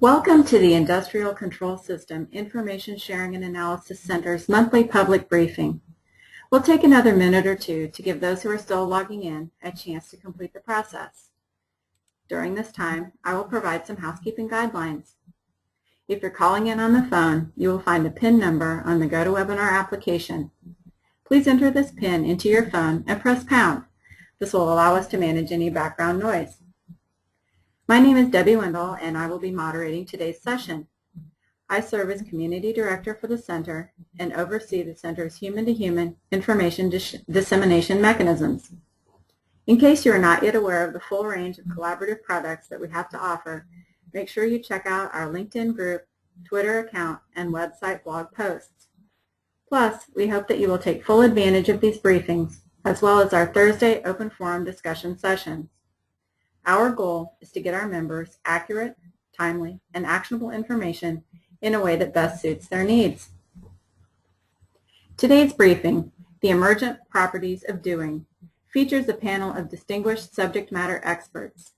Welcome to the Industrial Control System Information Sharing and Analysis Center's monthly public briefing. We'll take another minute or two to give those who are still logging in a chance to complete the process. During this time, I will provide some housekeeping guidelines. If you're calling in on the phone, you will find a PIN number on the GoToWebinar application. Please enter this PIN into your phone and press pound. This will allow us to manage any background noise. My name is Debbie Wendell, and I will be moderating today's session. I serve as Community Director for the Center and oversee the Center's human-to-human information dissemination mechanisms. In case you are not yet aware of the full range of collaborative products that we have to offer, make sure you check out our LinkedIn group, Twitter account, and website blog posts. Plus, we hope that you will take full advantage of these briefings, as well as our Thursday open forum discussion sessions. Our goal is to get our members accurate, timely, and actionable information in a way that best suits their needs. Today's briefing, The Emergent Properties of Doing, features a panel of distinguished subject matter experts,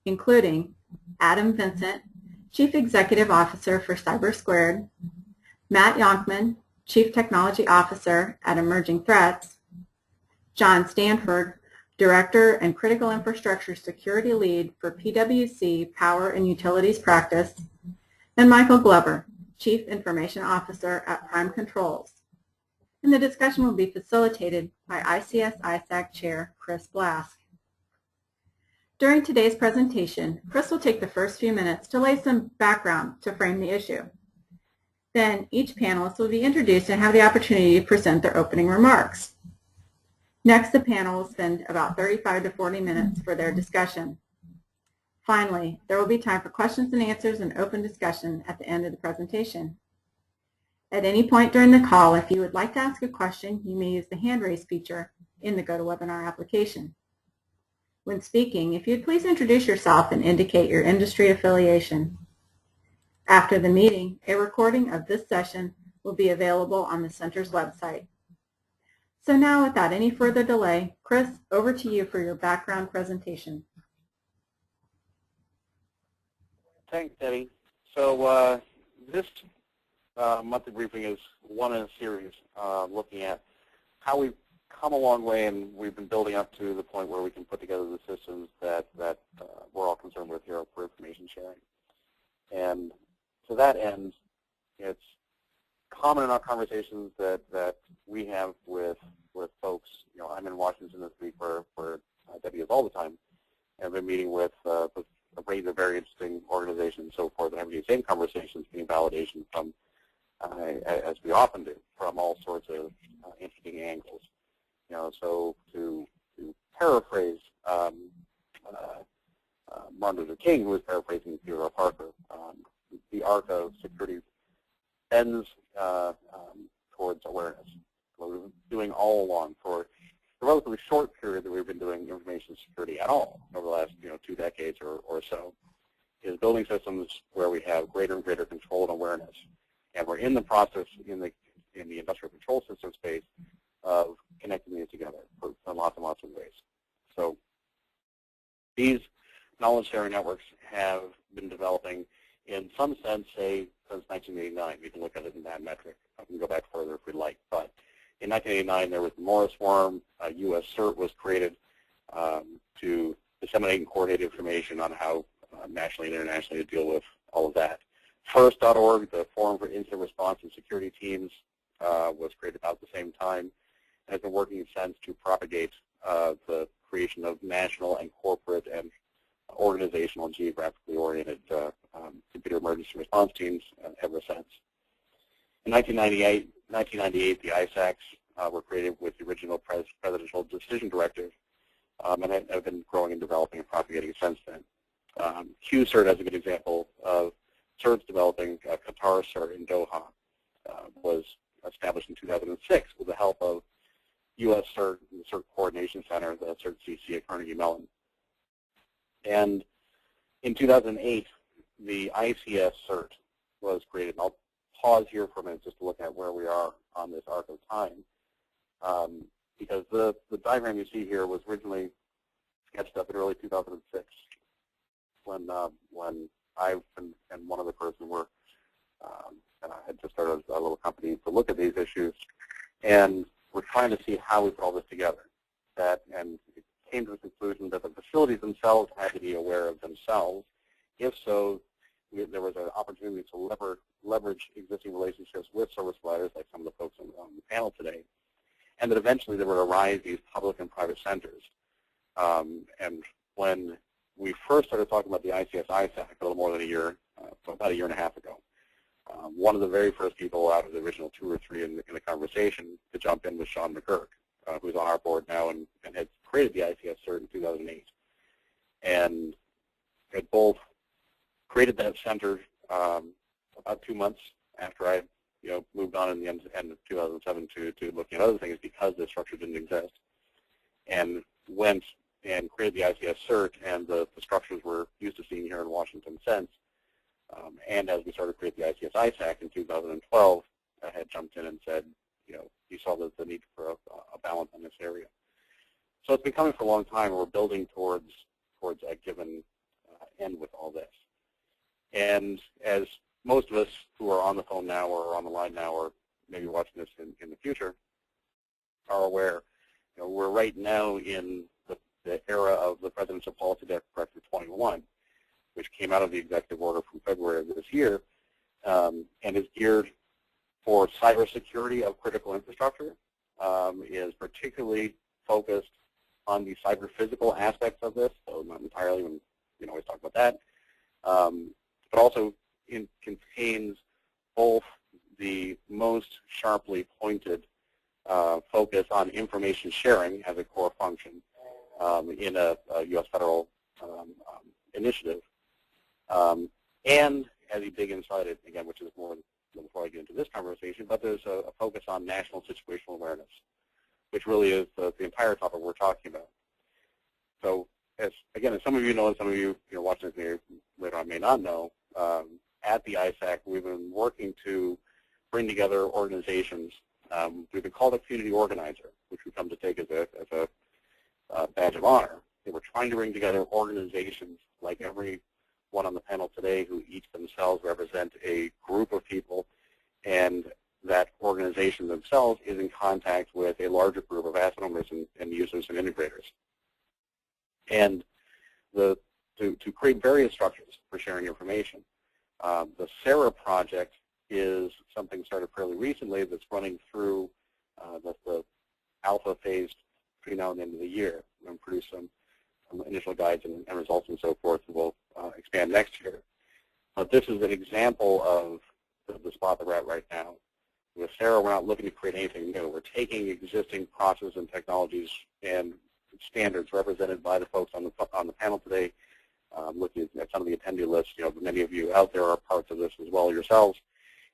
including Adam Vincent, Chief Executive Officer for Cyber2, Matt Yonkman, Chief Technology Officer at Emerging Threats, John Stanford, Director and Critical Infrastructure Security Lead for PwC Power and Utilities Practice, and Michael Glover, Chief Information Officer at Prime Controls. And the discussion will be facilitated by ICS ISAC Chair Chris Blask. During today's presentation, Chris will take the first few minutes to lay some background to frame the issue. Then each panelist will be introduced and have the opportunity to present their opening remarks. Next, the panel will spend about 35 to 40 minutes for their discussion. Finally, there will be time for questions and answers and open discussion at the end of the presentation. At any point during the call, if you would like to ask a question, you may use the hand raise feature in the GoToWebinar application. When speaking, if you'd please introduce yourself and indicate your industry affiliation. After the meeting, a recording of this session will be available on the Center's website. So now, without any further delay, Chris, over to you for your background presentation. Thanks, Debbie. So this monthly briefing is one in a series looking at how we've come a long way, and we've been building up to the point where we can put together the systems that we're all concerned with here for information sharing. And to that end, it's common in our conversations that we have with folks. You know, I'm in Washington this week where Debbie is all the time, and I've been meeting with a range of very interesting organizations and so forth, and having the same conversations, getting validation from, as we often do, from all sorts of interesting angles. You know, so to paraphrase Martin Luther King, who was paraphrasing Theodore Parker, the arc of security bends towards awareness. What we've been doing all along for the relatively short period that we've been doing information security at all over the last 2 decades or so is building systems where we have greater and greater control and awareness. And we're in the process in the industrial control system space of connecting these together for lots and lots of ways. So these knowledge sharing networks have been developing in some sense, say, since 1989. We can look at it in that metric. I can go back further if we'd like. But in 1989, there was the Morris Forum. U.S. CERT was created to disseminate and coordinate information on how nationally and internationally to deal with all of that. First.org, the Forum for Incident Response and Security Teams, was created about the same time, and has been working since to propagate the creation of national and corporate and organizational and geographically oriented computer emergency response teams ever since. In 1998, the ISACs were created with the original Presidential Decision Directive, and have been growing and developing and propagating since then. QCERT, as a good example of CERTs developing, Qatar CERT in Doha was established in 2006 with the help of U.S. CERT and the CERT Coordination Center, the CERT-CC at Carnegie Mellon. And in 2008, the ICS CERT was created. And I'll pause here for a minute just to look at where we are on this arc of time, because the diagram you see here was originally sketched up in early 2006 when I and one other person were had just started a little company to look at these issues, and we're trying to see how we put all this together. And it came to the conclusion that the facilities themselves had to be aware of themselves. If so, there was an opportunity to leverage existing relationships with service providers, like some of the folks on the panel today, and that eventually there would arise these public and private centers. And when we first started talking about the ICS ISAC a little more than a year, about a year and a half ago, one of the very first people out of the original 2 or 3 in the conversation to jump in was Sean McGurk, who's on our board now and had created the ICS cert in 2008. And had both created that center about 2 months after I moved on in the end of 2007 to looking at other things because the structure didn't exist, and went and created the ICS cert, and the structures we're used to seeing here in Washington since. And as we started to create the ICS ISAC in 2012, I had jumped in and said, you saw the need for a balance in this area. So it's been coming for a long time, and we're building towards a given end with all this. And as most of us who are on the phone now or on the line now or maybe watching this in the future are aware, we're right now in the era of the Presidential Policy Directive 21, which came out of the executive order from February of this year, and is geared for cybersecurity of critical infrastructure, is particularly focused on the cyber-physical aspects of this, so not entirely, when always talk about that, but also contains both the most sharply pointed focus on information sharing as a core function in a U.S. federal initiative, and as you dig inside it, again, which is more before I get into this conversation, but there's a focus on national situational awareness, which really is the entire topic we're talking about. So, as some of you know, and some of you watching this later on may not know, at the ISAC, we've been working to bring together organizations. We've been called a community organizer, which we come to take as a badge of honor. And we're trying to bring together organizations like everyone on the panel today, who each themselves represent a group of people, and that organization themselves is in contact with a larger group of asset owners and users and integrators. And to create various structures for sharing information. The SARA project is something started fairly recently that's running through the alpha phase between now and the end of the year. We're going to produce some initial guides and results and so forth, and we'll expand next year. But this is an example of the spot that we're at right now. With SARA, we're not looking to create anything new. We're taking existing processes and technologies and standards represented by the folks on the panel today, looking at some of the attendee lists. Many of you out there are parts of this as well yourselves,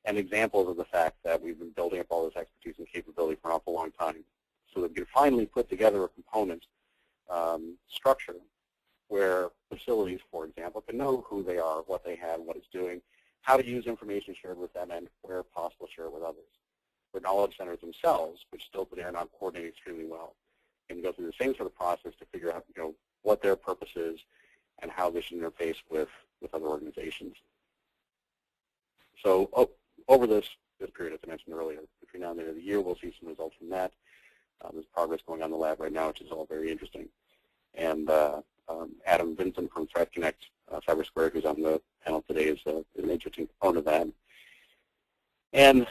and examples of the fact that we've been building up all this expertise and capability for an awful long time, so that we can finally put together a component structure where facilities, for example, can know who they are, what they have, what it's doing, how to use information shared with them, and where possible share it with others. For knowledge centers themselves, which still today are not coordinated extremely well, can go through the same sort of process to figure out what their purpose is and how they should interface with other organizations. So over this period, as I mentioned earlier, between now and the end of the year, we'll see some results from that. There's progress going on in the lab right now, which is all very interesting. And Adam Vincent from Threat Connect Cyber who's on the panel today, is an interesting component of that. And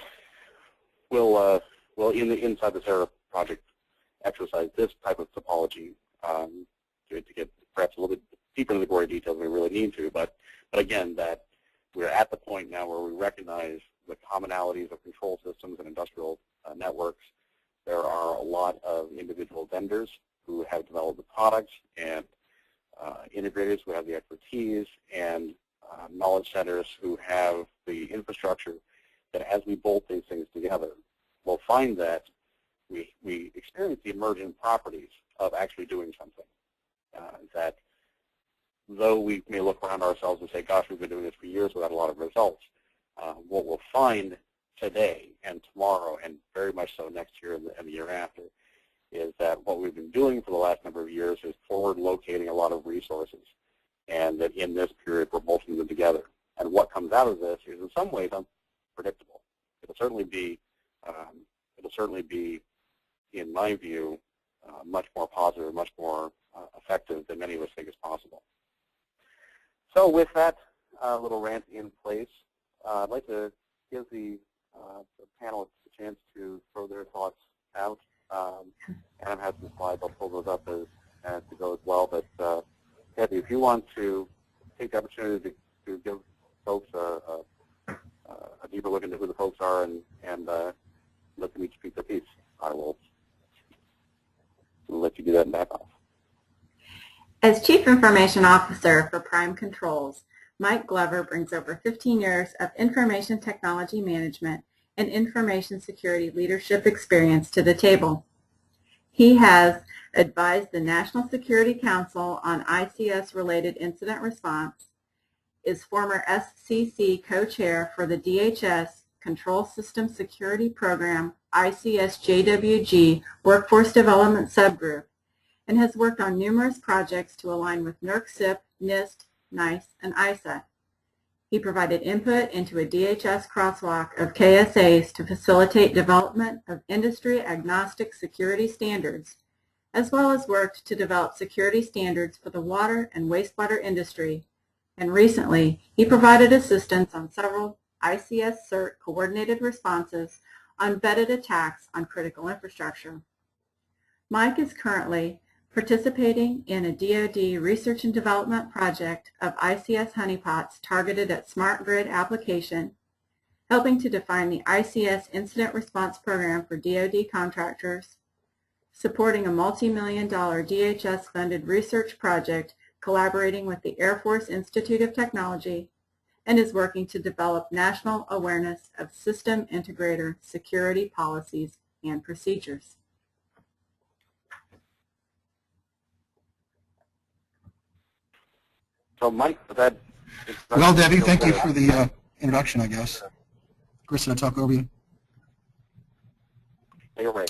we'll inside the SARA project, exercise this type of topology to get perhaps a little bit deeper into the gory details than we really need to. But again, that we're at the point now where we recognize the commonalities of control systems and industrial networks. There are a lot of individual vendors who have developed the products, and integrators who have the expertise, and knowledge centers who have the infrastructure, that as we bolt these things together, we'll find that we experience the emergent properties of actually doing something. That though we may look around ourselves and say, gosh, we've been doing this for years without a lot of results, what we'll find today and tomorrow, and very much so next year and the year after, is that what we've been doing for the last number of years is forward locating a lot of resources, and that in this period we're bolting them together. out of this is in some ways unpredictable. It'll certainly be, in my view, much more positive, much more effective than many of us think is possible. So with that little rant in place, I'd like to give the panelists a chance to throw their thoughts out. Adam has some slides. I'll pull those up as to go as well. But Debbie, if you want to take the opportunity to give folks a deeper look into who the folks are and let them each speak their piece, I will let you do that and back off. As Chief Information Officer for Prime Controls, Mike Glover brings over 15 years of information technology management and information security leadership experience to the table. He has advised the National Security Council on ICS-related incident response, is former SCC co-chair for the DHS Control System Security Program ICS JWG Workforce Development Subgroup, and has worked on numerous projects to align with NERC-CIP, NIST, NICE, and ISAC. He provided input into a DHS crosswalk of KSAs to facilitate development of industry-agnostic security standards, as well as worked to develop security standards for the water and wastewater industry. And recently, he provided assistance on several ICS CERT coordinated responses on vetted attacks on critical infrastructure. Mike is currently participating in a DoD research and development project of ICS honeypots targeted at smart grid application, helping to define the ICS incident response program for DoD contractors, supporting a multi-million-dollar DHS-funded research project collaborating with the Air Force Institute of Technology, and is working to develop national awareness of system integrator security policies and procedures. So Mike, that well, Debbie, thank you for the introduction, I guess. Chris, did I talk over you? You're right.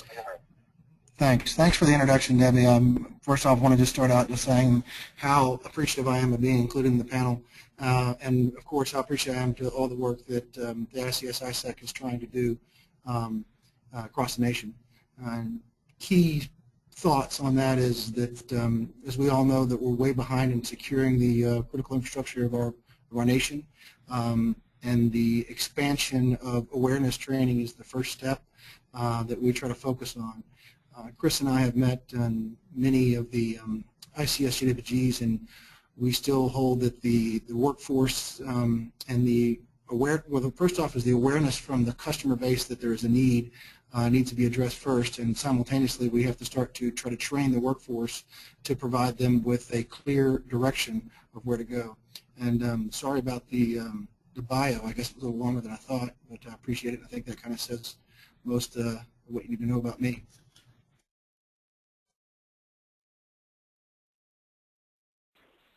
Thanks. Thanks for the introduction, Debbie. First off, I wanted to start out just saying how appreciative I am of being included in the panel. And, of course, how appreciative I am to all the work that the ICS ISAC is trying to do across the nation. Key thoughts on that is that, as we all know, that we're way behind in securing the critical infrastructure of our nation. And the expansion of awareness training is the first step that we try to focus on. Chris and I have met on many of the ICS JWGs, and we still hold that the workforce and the first off is the awareness from the customer base that there is a need needs to be addressed first, and simultaneously we have to start to try to train the workforce to provide them with a clear direction of where to go. And sorry about the bio. I guess it was a little longer than I thought, but I appreciate it. I think that kind of says most of what you need to know about me.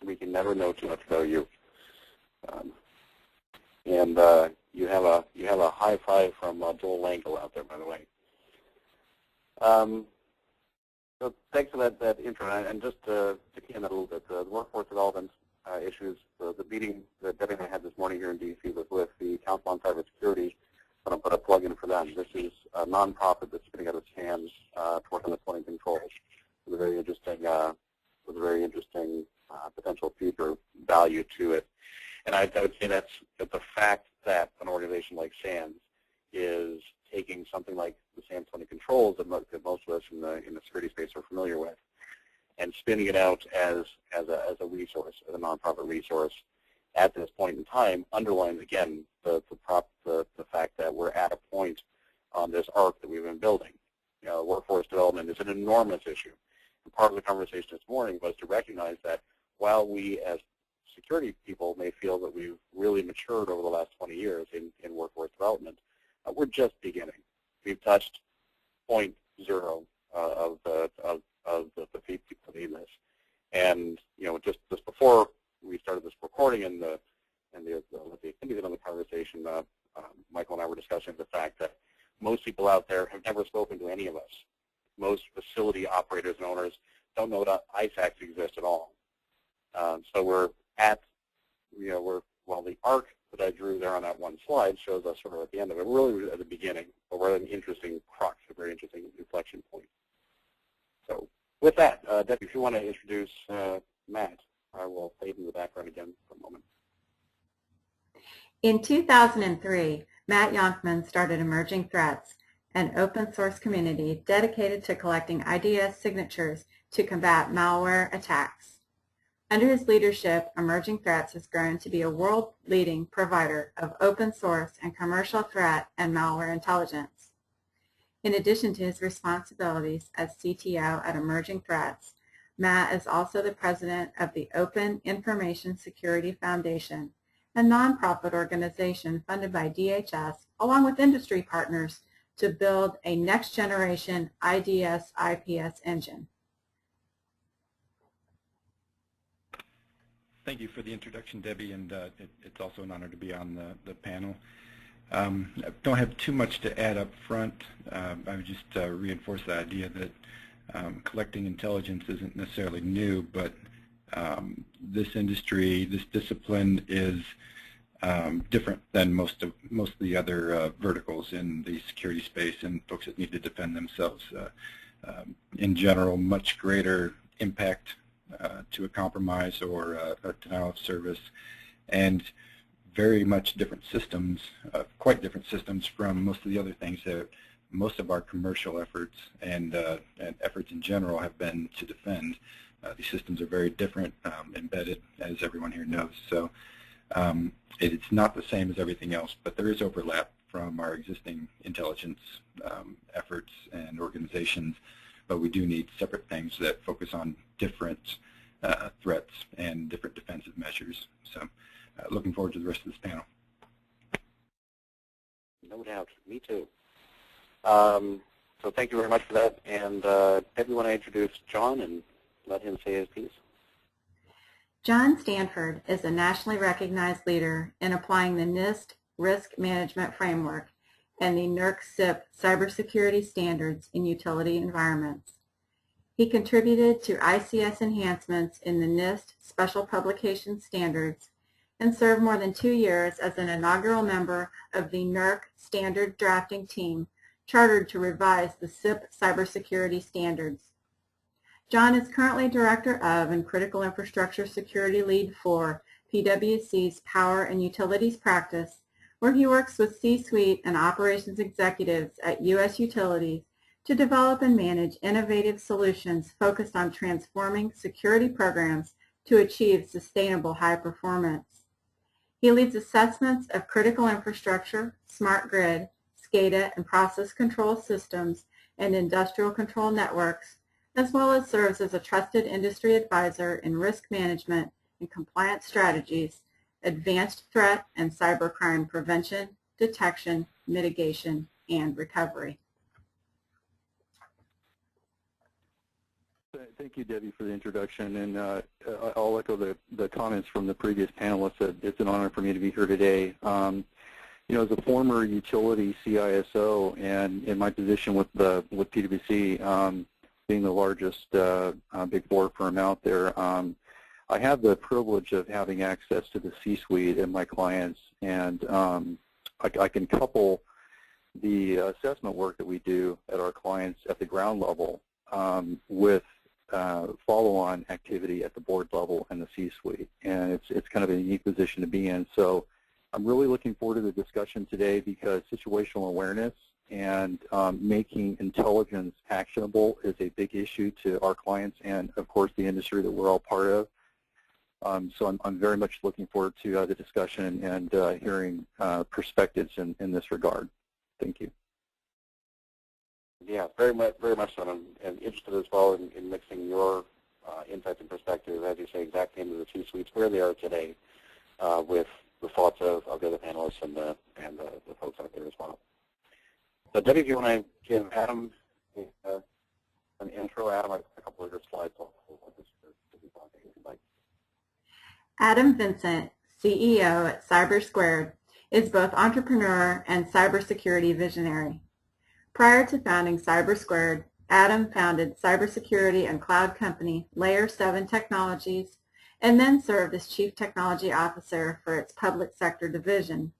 We can never know too much about you. And you have a high five from Joel Langel out there, by the way. So thanks for that intro. And just to key on that a little bit, the workforce development issues, the meeting that Debbie and I had this morning here in D.C. was with the Council on Cybersecurity. I'm going to put a plug in for them. This is a nonprofit that's putting out its hands to work on deploying controls. With a very interesting potential future value to it. And I would say that's the fact that an organization like SANS is taking something like the SANS 20 controls that most of us in the security space are familiar with, and spinning it out as a resource, as a nonprofit resource at this point in time, underlines again the fact that we're at a point on this arc that we've been building. You know, workforce development is an enormous issue. And part of the conversation this morning was to recognize that while we as security people may feel that we've really matured over the last 20 years in workforce development, we're just beginning. We've touched 0.0 of the feet in this. And just before we started this recording and the attendees on the conversation, Michael and I were discussing the fact that most people out there have never spoken to any of us. Most facility operators and owners don't know that ISACs exist at all. So we're while the arc that I drew there on that one slide shows us sort of at the end of it, we're really at the beginning, but we're at an interesting crux, a very interesting inflection point. So with that, Debbie, if you want to introduce Matt, I will fade in the background again for a moment. In 2003, Matt Yonkman started Emerging Threats, an open source community dedicated to collecting IDS signatures to combat malware attacks. Under his leadership, Emerging Threats has grown to be a world-leading provider of open source and commercial threat and malware intelligence. In addition to his responsibilities as CTO at Emerging Threats, Matt is also the president of the Open Information Security Foundation, a nonprofit organization funded by DHS along with industry partners to build a next-generation IDS-IPS engine. Thank you for the introduction, Debbie, and it's also an honor to be on the panel. I don't have too much to add up front. I would just reinforce the idea that collecting intelligence isn't necessarily new, but this industry, this discipline is different than most of the other verticals in the security space and folks that need to defend themselves. In general, much greater impact to a compromise or a denial of service, and very much different systems, quite different systems from most of the other things that most of our commercial efforts and efforts in general have been to defend. These systems are very different, embedded, as everyone here knows. So it's not the same as everything else, but there is overlap from our existing intelligence efforts and organizations, but we do need separate things that focus on different threats and different defensive measures. So looking forward to the rest of this panel. No doubt. Me too. So thank you very much for that. And Debbie, want to introduce John and let him say his piece? John Stanford is a nationally recognized leader in applying the NIST risk management framework and the NERC-CIP cybersecurity standards in utility environments. He contributed to ICS enhancements in the NIST Special Publication Standards and served more than 2 years as an inaugural member of the NERC standard drafting team chartered to revise the CIP cybersecurity standards. John is currently Director of and Critical Infrastructure Security Lead for PwC's Power and Utilities practice, where he works with C-suite and operations executives at U.S. utilities to develop and manage innovative solutions focused on transforming security programs to achieve sustainable high performance. He leads assessments of critical infrastructure, smart grid, SCADA and process control systems, and industrial control networks, as well as serves as a trusted industry advisor in risk management and compliance strategies, advanced threat and cybercrime prevention, detection, mitigation, and recovery. Thank you, Debbie, for the introduction, and I'll echo the comments from the previous panelists. It's an honor for me to be here today. You know, as a former utility CISO and in my position with PwC, being the largest Big Four firm out there, I have the privilege of having access to the C-suite and my clients, and I can couple the assessment work that we do at our clients at the ground level with follow-on activity at the board level and the C-suite, and it's kind of a unique position to be in. So I'm really looking forward to the discussion today because situational awareness and making intelligence actionable is a big issue to our clients and, of course, the industry that we're all part of. So I'm very much looking forward to the discussion and hearing perspectives in this regard. Thank you. Yeah, very much so, and interested as well in mixing your insights and perspectives, as you say, exact name of the C-suites, where they are today, with the thoughts of the other panelists and the folks out there as well. So Debbie, if you want to give Adam an intro, Adam, I have a couple of your slides. Adam Vincent, CEO at CyberSquared, is both entrepreneur and cybersecurity visionary. Prior to founding CyberSquared, Adam founded cybersecurity and cloud company Layer 7 Technologies and then served as Chief Technology Officer for its public sector division.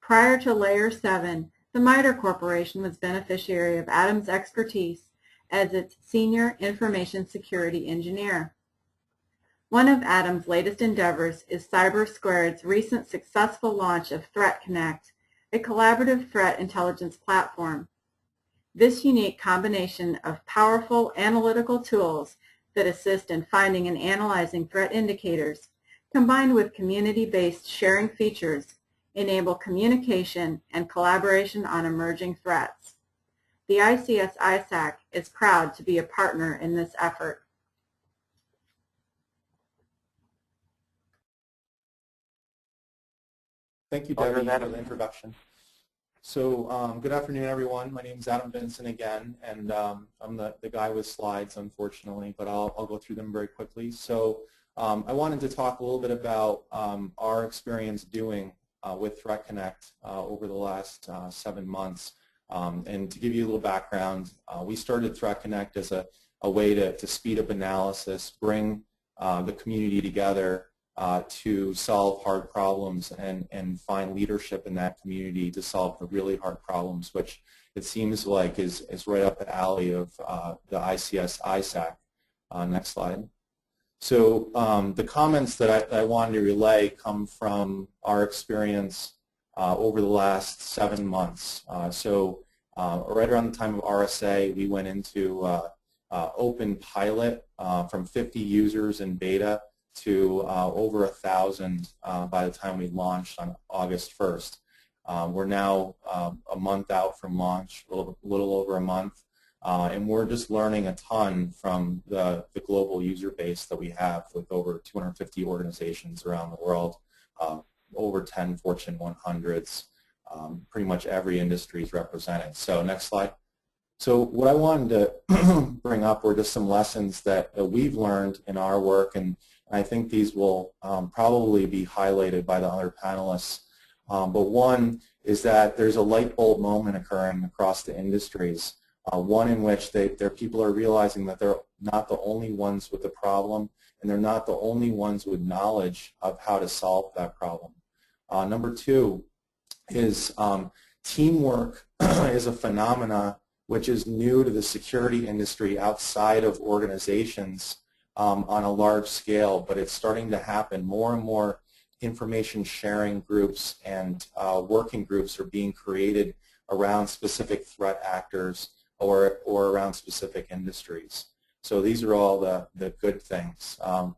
Prior to Layer 7, the MITRE Corporation was beneficiary of Adam's expertise as its Senior Information Security Engineer. One of Adam's latest endeavors is CyberSquared's recent successful launch of Threat Connect, a collaborative threat intelligence platform. This unique combination of powerful analytical tools that assist in finding and analyzing threat indicators, combined with community-based sharing features, enable communication and collaboration on emerging threats. The ICS ISAC is proud to be a partner in this effort. Thank you, Debbie, for the introduction. So good afternoon, everyone. My name is Adam Vincent again, and I'm the guy with slides, unfortunately, but I'll go through them very quickly. So I wanted to talk a little bit about our experience doing with Threat Connect over the last 7 months. And to give you a little background, we started Threat Connect as a way to speed up analysis, bring the community together to solve hard problems and find leadership in that community to solve the really hard problems, which it seems like is right up the alley of the ICS ISAC. Next slide. So the comments that I wanted to relay come from our experience over the last 7 months. So right around the time of RSA, we went into open pilot from 50 users in beta to over 1,000 by the time we launched on August 1st. We're now a month out from launch, a little over a month, and we're just learning a ton from the global user base that we have with over 250 organizations around the world, over 10 Fortune 100s, pretty much every industry is represented. So next slide. So what I wanted to bring up were just some lessons that we've learned in our work, and I think these will probably be highlighted by the other panelists. But one is that there's a light bulb moment occurring across the industries, one in which their people are realizing that they're not the only ones with the problem, and they're not the only ones with knowledge of how to solve that problem. Number two is teamwork is a phenomena which is new to the security industry outside of organizations on a large scale, but it's starting to happen. More and more information sharing groups and working groups are being created around specific threat actors or around specific industries. So these are all the good things. On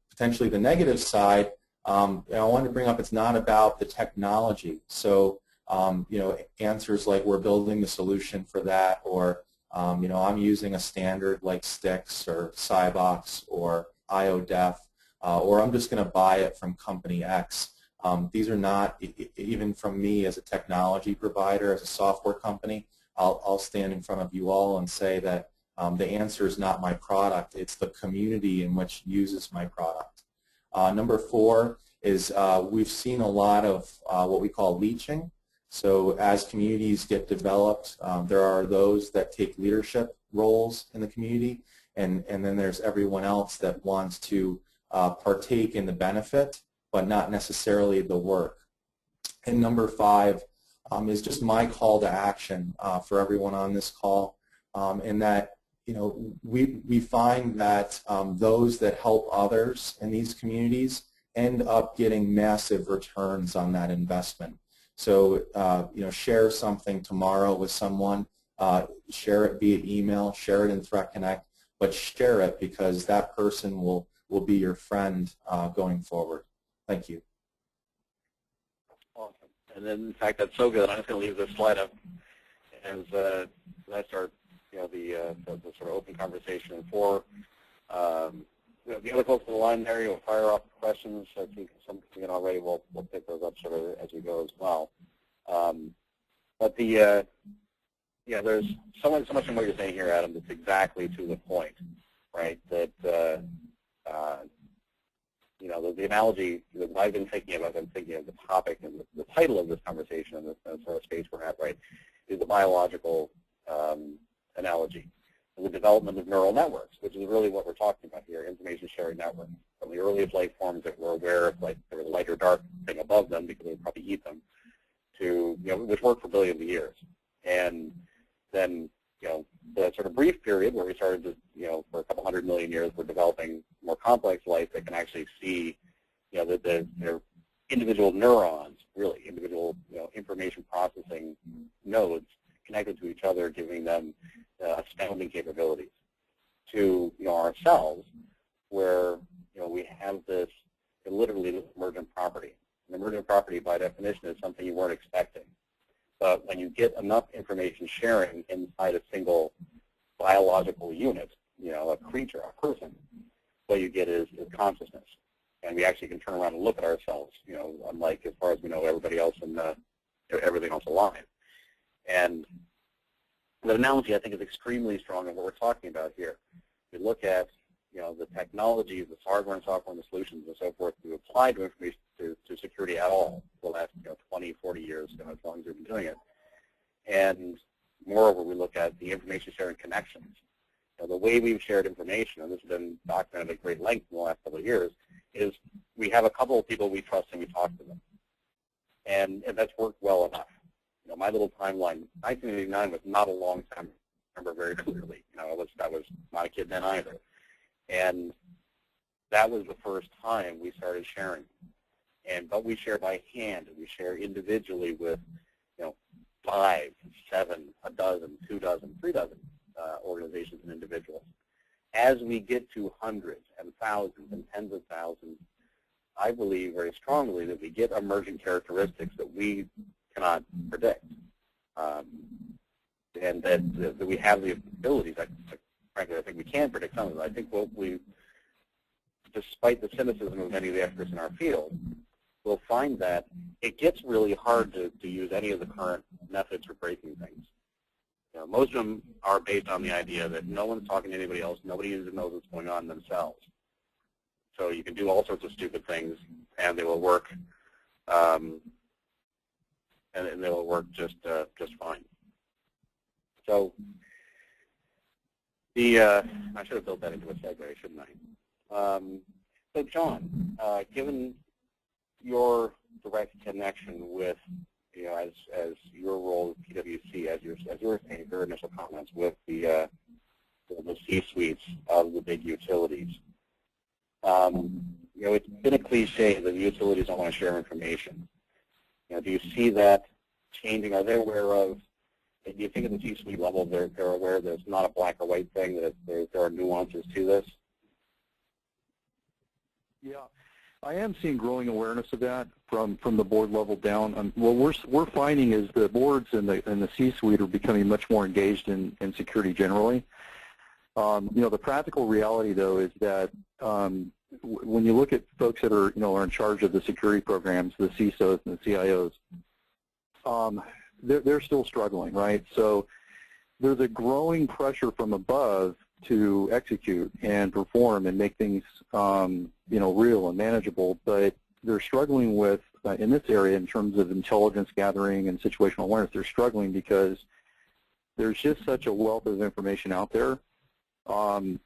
potentially the negative side, I wanted to bring up it's not about the technology. So answers like we're building the solution for that, or I'm using a standard like Stix or Cybox or IODEF, or I'm just going to buy it from company X. These are not, even from me as a technology provider, as a software company, I'll stand in front of you all and say that the answer is not my product, it's the community in which uses my product. Number four is we've seen a lot of what we call leeching. So as communities get developed, there are those that take leadership roles in the community, and then there's everyone else that wants to partake in the benefit, but not necessarily the work. And number five is just my call to action for everyone on this call, in that we find that those that help others in these communities end up getting massive returns on that investment. So, share something tomorrow with someone, share it via email, share it in Threat Connect, but share it because that person will be your friend going forward. Thank you. Awesome. And then, in fact, that's so good. I'm just going to leave this slide up as I start, the sort of open conversation. And for the other folks on the line there, you'll fire up questions. I think some already. We'll pick those up sort of as we go as well. But there's so much in what you're saying here, Adam, that's exactly to the point, right? That the analogy that I've been thinking about, the topic and the title of this conversation and the sort of space we're at, right, is the biological analogy. the development of neural networks, which is really what we're talking about here, information sharing networks. From the earliest life forms that we're aware of, like there was a light or dark thing above them because they would probably eat them, to, which worked for billions of years. And then, the sort of brief period where we started to, for a couple 100 million years, we're developing more complex life that can actually see, the individual neurons, really individual, information processing nodes connected to each other, giving them astounding capabilities. To, ourselves, where, we have this, literally this emergent property. An emergent property, by definition, is something you weren't expecting. But when you get enough information sharing inside a single biological unit, a creature, a person, what you get is consciousness. And we actually can turn around and look at ourselves, unlike, as far as we know, everybody else and everything else alive. And the analogy, I think, is extremely strong in what we're talking about here. We look at, the technologies, the hardware and software and the solutions and so forth to apply to information to security at all for the last 20, 40 years, as long as we've been doing it. And moreover, we look at the information sharing connections. The way we've shared information, and this has been documented at great length in the last couple of years, is we have a couple of people we trust and we talk to them. And that's worked well enough. My little timeline, 1989 was not a long time. I remember very clearly. I was not a kid then either. And that was the first time we started sharing. But we share by hand, and we share individually with, 5, 7, a dozen, 2 dozen, 3 dozen organizations and individuals. As we get to hundreds and thousands and tens of thousands, I believe very strongly that we get emergent characteristics that we cannot predict, and that we have the abilities. Frankly, I think we can predict some of it. I think despite the cynicism of many of the experts in our field, we'll find that it gets really hard to use any of the current methods for breaking things. Most of them are based on the idea that no one's talking to anybody else, nobody even knows what's going on themselves. So you can do all sorts of stupid things, and they will work, and they will work just fine. So I should have built that into a segue, shouldn't I? So John, given your direct connection with, as your role at PwC, as you were saying, your initial comments with the C-suites of the big utilities, it's been a cliche that utilities don't want to share information. Do you see that changing? Are they aware of? Do you think at the C-suite level they're aware that it's not a black or white thing, that there are nuances to this? Yeah, I am seeing growing awareness of that from the board level down. What we're finding is the boards and the C-suite are becoming much more engaged in security generally. The practical reality though is that when you look at folks that are are in charge of the security programs, the CISOs and the CIOs, they're still struggling, right? So there's a growing pressure from above to execute and perform and make things real and manageable, but they're struggling with in this area in terms of intelligence gathering and situational awareness. They're struggling because there's just such a wealth of information out there, and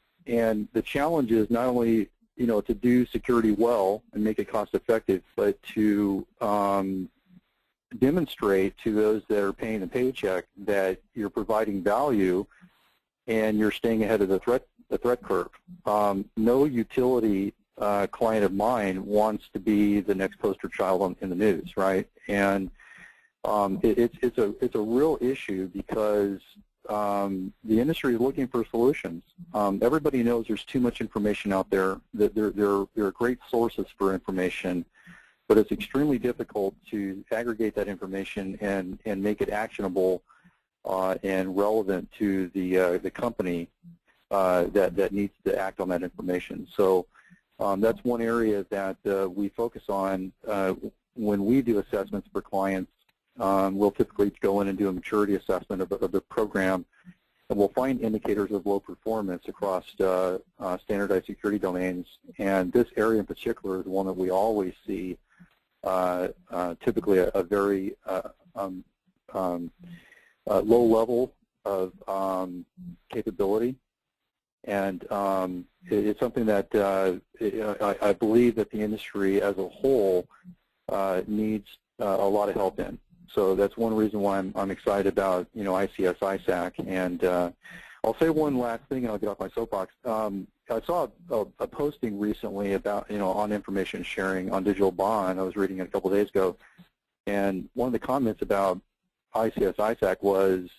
the challenge is not only to do security well and make it cost effective, but to demonstrate to those that are paying the paycheck that you're providing value and you're staying ahead of the threat curve. No utility client of mine wants to be the next poster child in the news, right? And it's a real issue because the industry is looking for solutions. Everybody knows there's too much information out there. That there are great sources for information, but it's extremely difficult to aggregate that information and make it actionable and relevant to the company that needs to act on that information. So that's one area that we focus on when we do assessments for clients. We'll typically go in and do a maturity assessment of the program, and we'll find indicators of low performance across standardized security domains. And this area in particular is one that we always see typically a very low level of capability And it's something that I believe that the industry as a whole needs a lot of help in. So that's one reason why I'm excited about, ICS, ISAC. And I'll say one last thing, and I'll get off my soapbox. I saw a posting recently about, on information sharing on digital bond. I was reading it a couple of days ago, and one of the comments about ICS, ISAC was,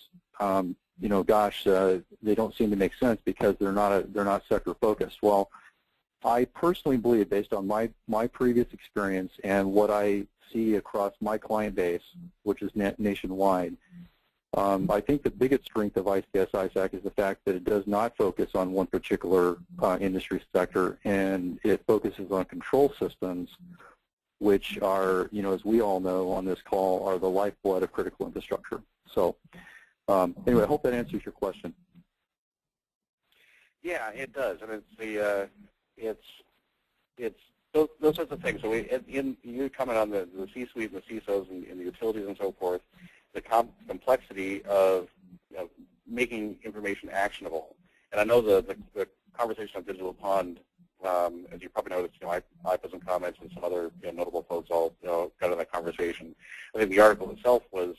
gosh, they don't seem to make sense because they're not sector focused. Well, I personally believe, based on my previous experience and what I see across my client base, which is nationwide, I think the biggest strength of ICS ISAC is the fact that it does not focus on one particular industry sector, and it focuses on control systems, which are, as we all know on this call, are the lifeblood of critical infrastructure. So anyway, I hope that answers your question. Yeah, it does, and it's those sorts of things. So you comment on the C-suite and the CISOs and the utilities and so forth, the complexity of making information actionable. And I know the conversation on Digital Pond, as you probably noticed, I put some comments and some other notable folks all got in that conversation. I think the article itself was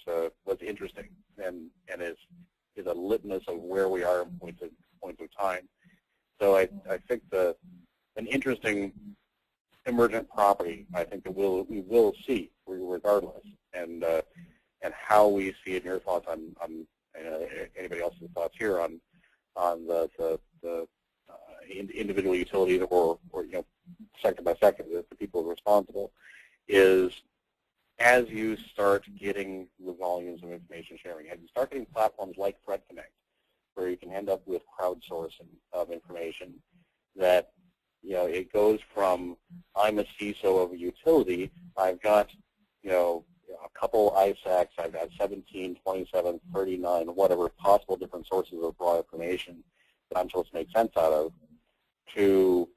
interesting and is a litmus of where we are in points of time. So I think an interesting emergent property, I think that we will see regardless, and how we see it. Your thoughts on anybody else's thoughts here on the individual utilities or sector by sector, the people responsible, is as you start getting the volumes of information sharing, as you start getting platforms like Threat Connect, where you can end up with crowdsourcing of information, that it goes from I'm a CISO of a utility, I've got a couple ISACs, I've got 17, 27, 39, whatever possible different sources of raw information that I'm supposed to make sense out of, to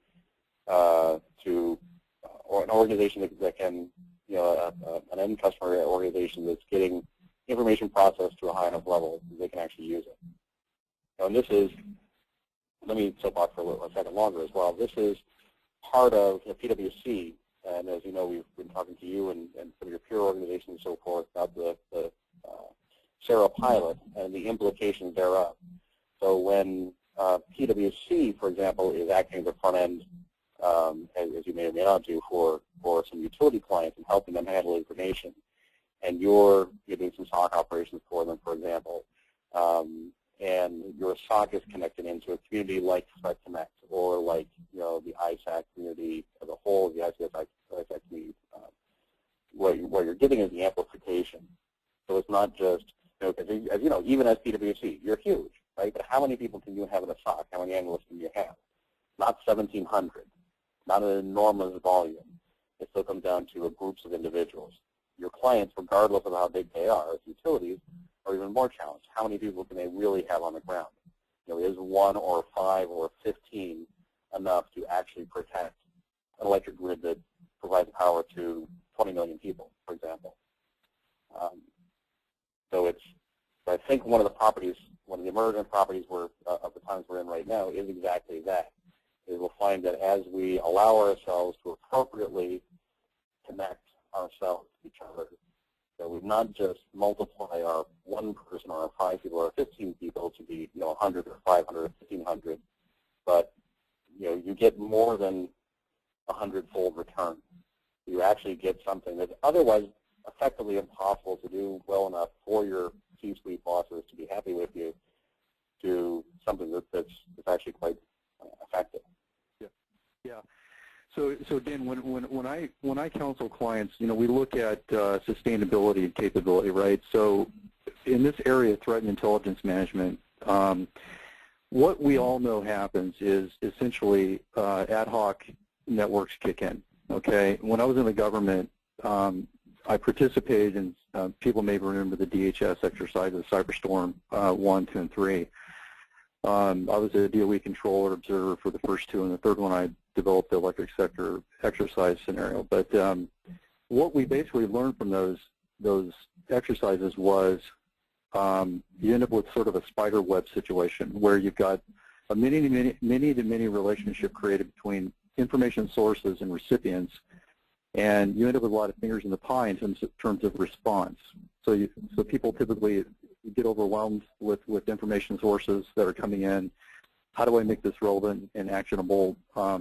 or an organization that can, an end customer organization that's getting information processed to a high enough level that they can actually use it. And this is, let me soapbox for a second longer as well. This is part of PwC, and as you know, we've been talking to you and some of your peer organizations and so forth about the SARA pilot and the implications thereof. So when PwC, for example, is acting as a front end, as you may or may not do, for some utility clients and helping them handle information, and you're doing some SOC operations for them, for example, and your SOC is connected into a community like Threat Connect or like the ISAC community as a whole, the ICS community, what you're getting is the amplification. So it's not just, as you know, even as PwC, you're huge, right? But how many people can you have in a SOC? How many analysts can you have? Not 1,700, not an enormous volume. It still comes down to groups of individuals. Your clients, regardless of how big they are, as utilities, are even more challenged. How many people can they really have on the ground? Is 1 or 5 or 15 enough to actually protect an electric grid that provides power to 20 million people, for example? So I think one of the emergent properties of the times we're in right now is exactly that. Is we'll find that as we allow ourselves to appropriately connect ourselves to each other, that we not just multiply our 1 person or our 5 people or 15 people to be 100 or 500 or 1,500, but you get more than 100-fold return. You actually get something that's otherwise effectively impossible to do well enough for your C-suite bosses to be happy with you, to something that's actually quite effective. Yeah. So Dan, when I counsel clients, we look at sustainability and capability, right? So in this area of threat and intelligence management, what we all know happens is essentially ad hoc networks kick in. Okay. When I was in the government, I participated in, people may remember the DHS exercises, Cyberstorm 1, 2, and 3. I was a DOE controller observer for the first 2, and the third one I developed the electric sector exercise scenario. But what we basically learned from those exercises was you end up with sort of a spider web situation where you've got a many-to-many relationship created between information sources and recipients, and you end up with a lot of fingers in the pie in terms of response. So people typically get overwhelmed with information sources that are coming in. How do I make this relevant and actionable?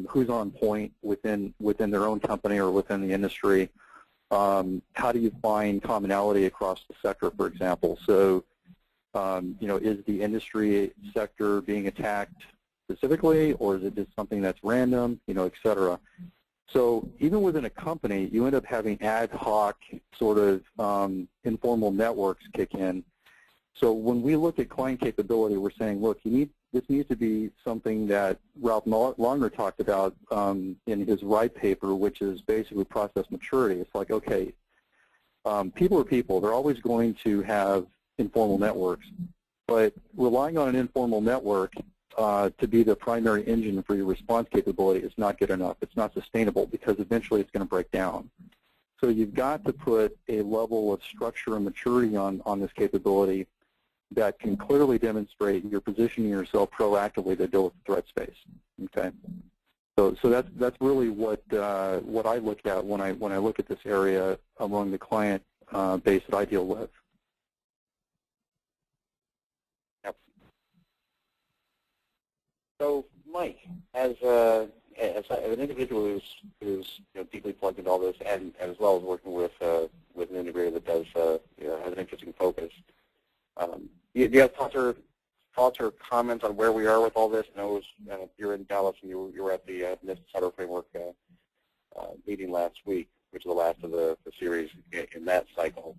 Who's on point within their own company or within the industry? How do you find commonality across the sector, for example? So, is the industry sector being attacked specifically, or is it just something that's random, et cetera? So even within a company, you end up having ad hoc sort of informal networks kick in. So when we look at client capability, we're saying, look, this needs to be something that Ralph Longer talked about in his RIDE paper, which is basically process maturity. It's like, okay, people are people. They're always going to have informal networks. But relying on an informal network to be the primary engine for your response capability is not good enough. It's not sustainable because eventually it's going to break down. So you've got to put a level of structure and maturity on this capability that can clearly demonstrate you're positioning yourself proactively to deal with the threat space. Okay, so that's really what I look at when I look at this area among the client base that I deal with. Yep. So, Mike, as an individual who's deeply plugged into all this, and as well as working with an integrator that does has an interesting focus. Do you have thoughts or comments on where we are with all this? I know you're in Dallas and you were at the NIST Cyber Framework meeting last week, which is the last of the series in that cycle.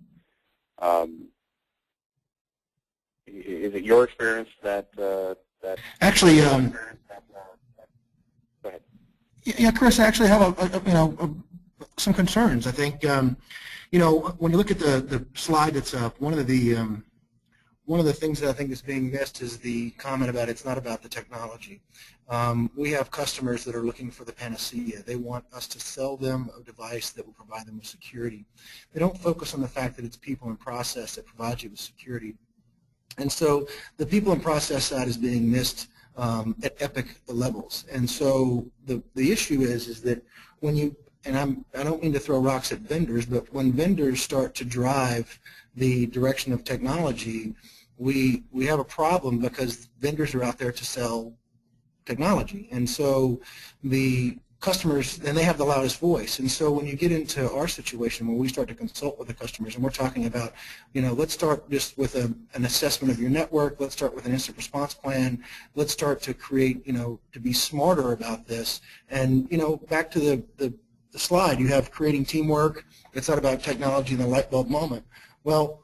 Is it your experience that actually? Go ahead. Yeah, Chris, I actually have some concerns. I think when you look at the slide that's up, one of the things that I think is being missed is the comment about it's not about the technology. We have customers that are looking for the panacea. They want us to sell them a device that will provide them with security. They don't focus on the fact that it's people and process that provide you with security. And so the people and process side is being missed at epic levels. And so the issue is that when you, and I don't mean to throw rocks at vendors, but when vendors start to drive the direction of technology, we have a problem because vendors are out there to sell technology. And so the customers, and they have the loudest voice. And so when you get into our situation where we start to consult with the customers and we're talking about, let's start just with an assessment of your network, let's start with an incident response plan, let's start to create, to be smarter about this. And, back to the slide, you have creating teamwork. It's not about technology and the light bulb moment. Well,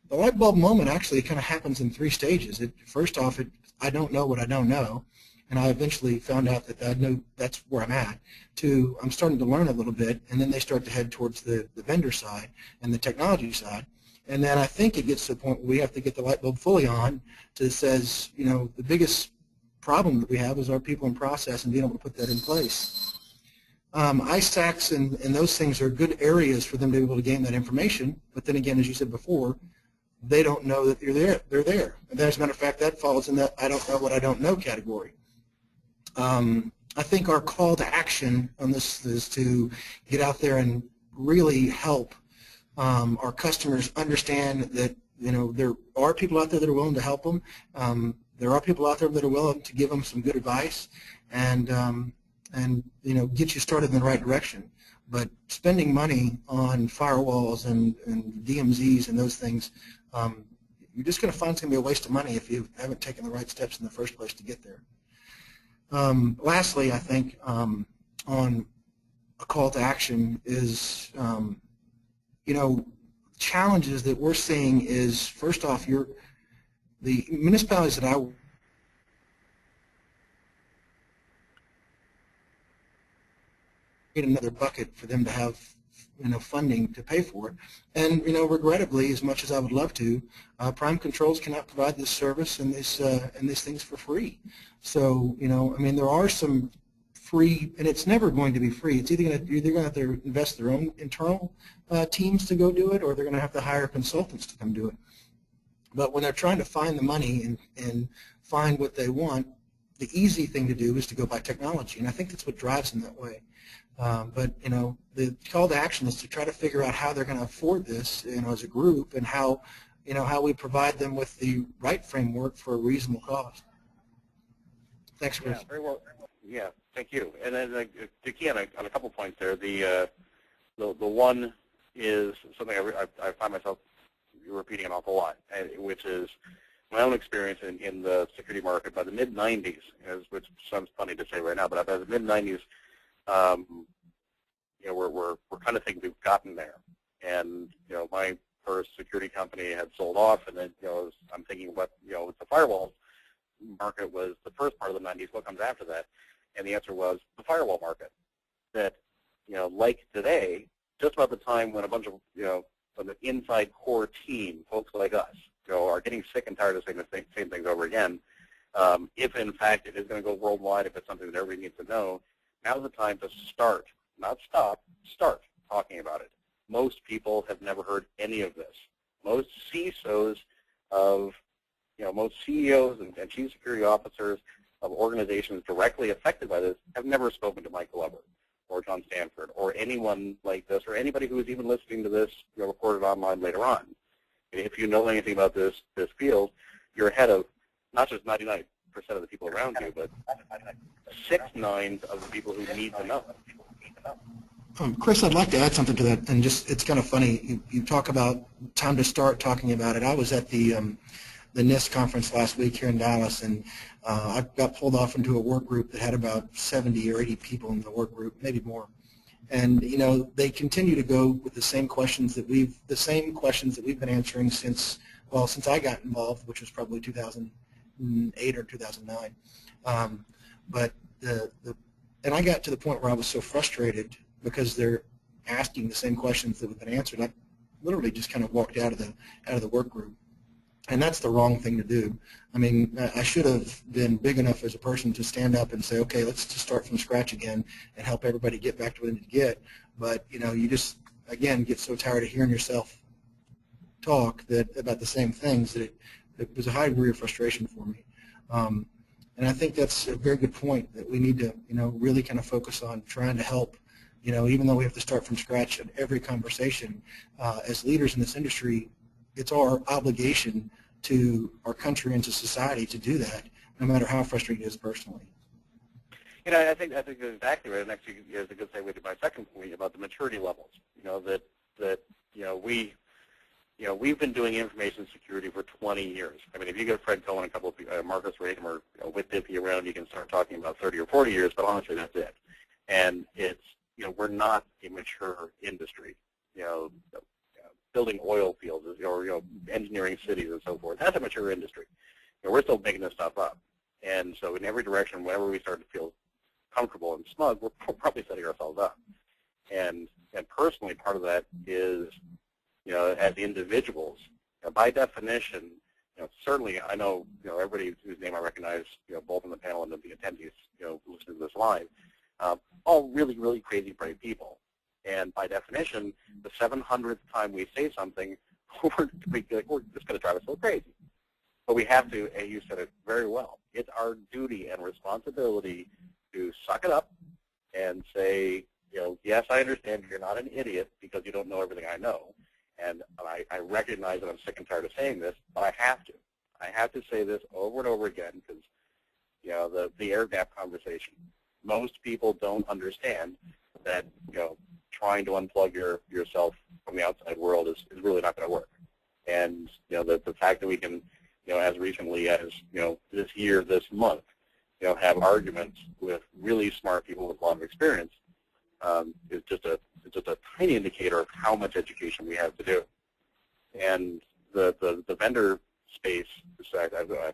the light bulb moment actually kind of happens in 3 stages. First off, I don't know what I don't know, and I eventually found out that I know that's where I'm at. 2, I'm starting to learn a little bit, and then they start to head towards the vendor side and the technology side. And then I think it gets to the point where we have to get the light bulb fully on that says, the biggest problem that we have is our people and process and being able to put that in place. ISACs and those things are good areas for them to be able to gain that information, but then again, as you said before, they don't know that they're there. And as a matter of fact, that falls in that I don't know what I don't know category. I think our call to action on this is to get out there and really help our customers understand that there are people out there that are willing to help them. There are people out there that are willing to give them some good advice and get you started in the right direction. But spending money on firewalls and DMZs and those things, you're just going to find it's going to be a waste of money if you haven't taken the right steps in the first place to get there. Lastly, I think on a call to action is, challenges that we're seeing is, first off, the municipalities that I get another bucket for them to have funding to pay for it. And regrettably, as much as I would love to, Prime Controls cannot provide this service and these things for free. So there are some free, and it's never going to be free. It's either going to have to invest their own internal teams to go do it, or they're going to have to hire consultants to come do it. But when they're trying to find the money and find what they want, the easy thing to do is to go buy technology, and I think that's what drives them that way. But you know, the call to action is to try to figure out how they're going to afford this, you know, as a group, and how, you know, how we provide them with the right framework for a reasonable cost. Thanks, Chris. Yeah, very well. Yeah, thank you. And then to key on a couple points there, the one is something I find myself repeating an awful lot, which is my own experience in the security market by the mid-'90s, which sounds funny to say right now, but by the mid-'90s, you know, we're kind of thinking we've gotten there. And you know, my first security company had sold off, and then you know, I'm thinking, what, you know, the firewall market was the first part of the '90s. What comes after that? And the answer was the firewall market. That, you know, like today, just about the time when a bunch of, you know, from the inside core team, folks like us, you know, are getting sick and tired of saying the same things over again. If in fact it is going to go worldwide, if it's something that everybody needs to know, now's the time to start, not stop, start talking about it. Most people have never heard any of this. Most CISOs of, you know, most CEOs and chief security officers of organizations directly affected by this have never spoken to Mike Glover or John Stanford or anyone like this, or anybody who is even listening to this, you know, recorded online later on. If you know anything about this field, you're ahead of not just 99% of the people around you, but 6/9 of the people who need to know. Chris, I'd like to add something to that, and just, it's kind of funny, you talk about time to start talking about it. I was at the NIST conference last week here in Dallas, and I got pulled off into a work group that had about 70 or 80 people in the work group, maybe more. And you know, they continue to go with the same questions that we've been answering since I got involved, which was probably 2008 or 2009. And I got to the point where I was so frustrated because they're asking the same questions that have been answered. I literally just kind of walked out of the work group. And that's the wrong thing to do. I mean, I should have been big enough as a person to stand up and say, okay, let's just start from scratch again and help everybody get back to where they need to get. But, you know, you just, again, get so tired of hearing yourself talk about the same things that it was a high degree of frustration for me. And I think that's a very good point, that we need to, you know, really kind of focus on trying to help, you know, even though we have to start from scratch at every conversation. As leaders in this industry, it's our obligation to our country and to society to do that, no matter how frustrating it is personally. You know, I think that's exactly right. And actually, it's a good segue to my second point about the maturity levels. You know, that we've been doing information security for 20 years. I mean, if you get Fred Cohen, a couple of Marcus Rakem, or with Dippy around, you can start talking about 30 or 40 years. But honestly, that's it. And it's, you know, we're not a mature industry. You know, building oil fields, or, you know, engineering cities and so forth. That's a mature industry. You know, we're still making this stuff up. And so in every direction, whenever we start to feel comfortable and smug, we're probably setting ourselves up. And personally, part of that is, you know, as individuals, you know, by definition, you know, certainly I know, you know, everybody whose name I recognize, you know, both on the panel and the attendees, you know, listening to this live, all really, really crazy, brave people. And by definition, the 700th time we say something, we're just going to drive us so crazy. But we have to, and you said it very well, it's our duty and responsibility to suck it up and say, you know, yes, I understand you're not an idiot because you don't know everything I know. And I recognize that I'm sick and tired of saying this, but I have to. I have to say this over and over again because, you know, the air gap conversation. Most people don't understand that, you know, trying to unplug yourself from the outside world is really not going to work. And, you know, the fact that we can, you know, as recently as, you know, this year, this month, you know, have arguments with really smart people with a lot of experience is just a tiny indicator of how much education we have to do. And the vendor space, I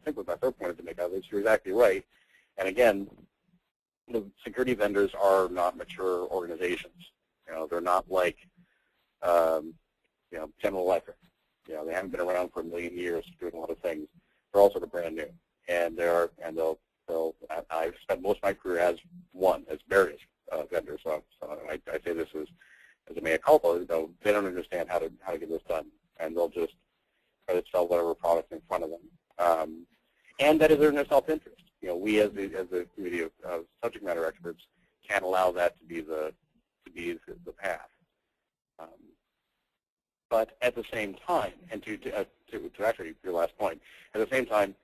think what my third point is to make out is you're exactly right. And again, the security vendors are not mature organizations. You know, they're not like, you know, General Electric. You know, they haven't been around for a million years doing a lot of things. They're all sort of brand new, and I've spent most of my career as various vendors. So I say this as a mea culpa. You know, they don't understand how to get this done, and they'll just try to sell whatever product in front of them. And that is in their self-interest. we as the community of subject matter experts can't allow that to be the path. But at the same time, and to actually your last point, at the same time,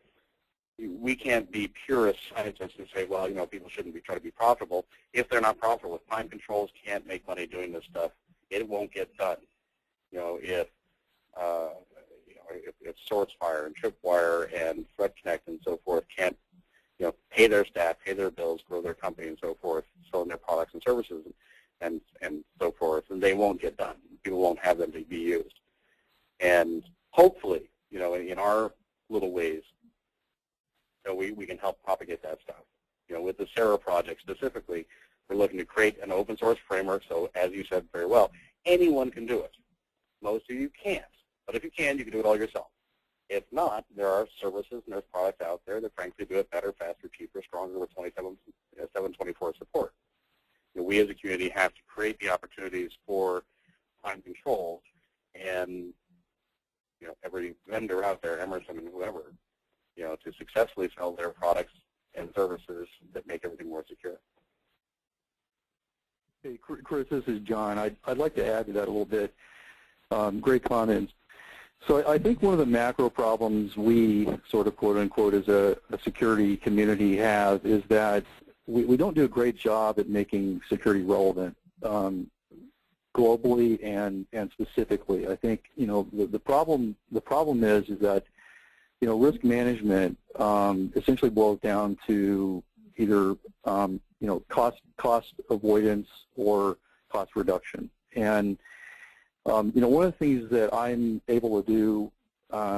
we can't be purist scientists and say, well, people shouldn't be trying to be profitable. If they're not profitable, if time controls can't make money doing this stuff, it won't get done. If SourceFire and Tripwire and ThreatConnect and so forth can't, pay their staff, pay their bills, grow their company and so forth, selling their products and services and so forth, then they won't get done. People won't have them to be used. And hopefully, in our little ways, we can help propagate that stuff. With the Sarah project specifically, we're looking to create an open source framework. So as you said very well, anyone can do it. Most of you can't. But if you can do it all yourself. If not, there are services and there's products out there that frankly do it better, faster, cheaper, stronger with 7/24 support. We as a community have to create the opportunities for time control, and every vendor out there, Emergent and whoever, to successfully sell their products and services that make everything more secure. Hey, Chris, this is John. I'd like to add to that a little bit. Great comments. So I think one of the macro problems we sort of quote-unquote as a security community have is that we don't do a great job at making security relevant globally and specifically. I think the problem is that risk management essentially boils down to either cost avoidance or cost reduction. And one of the things that I'm able to do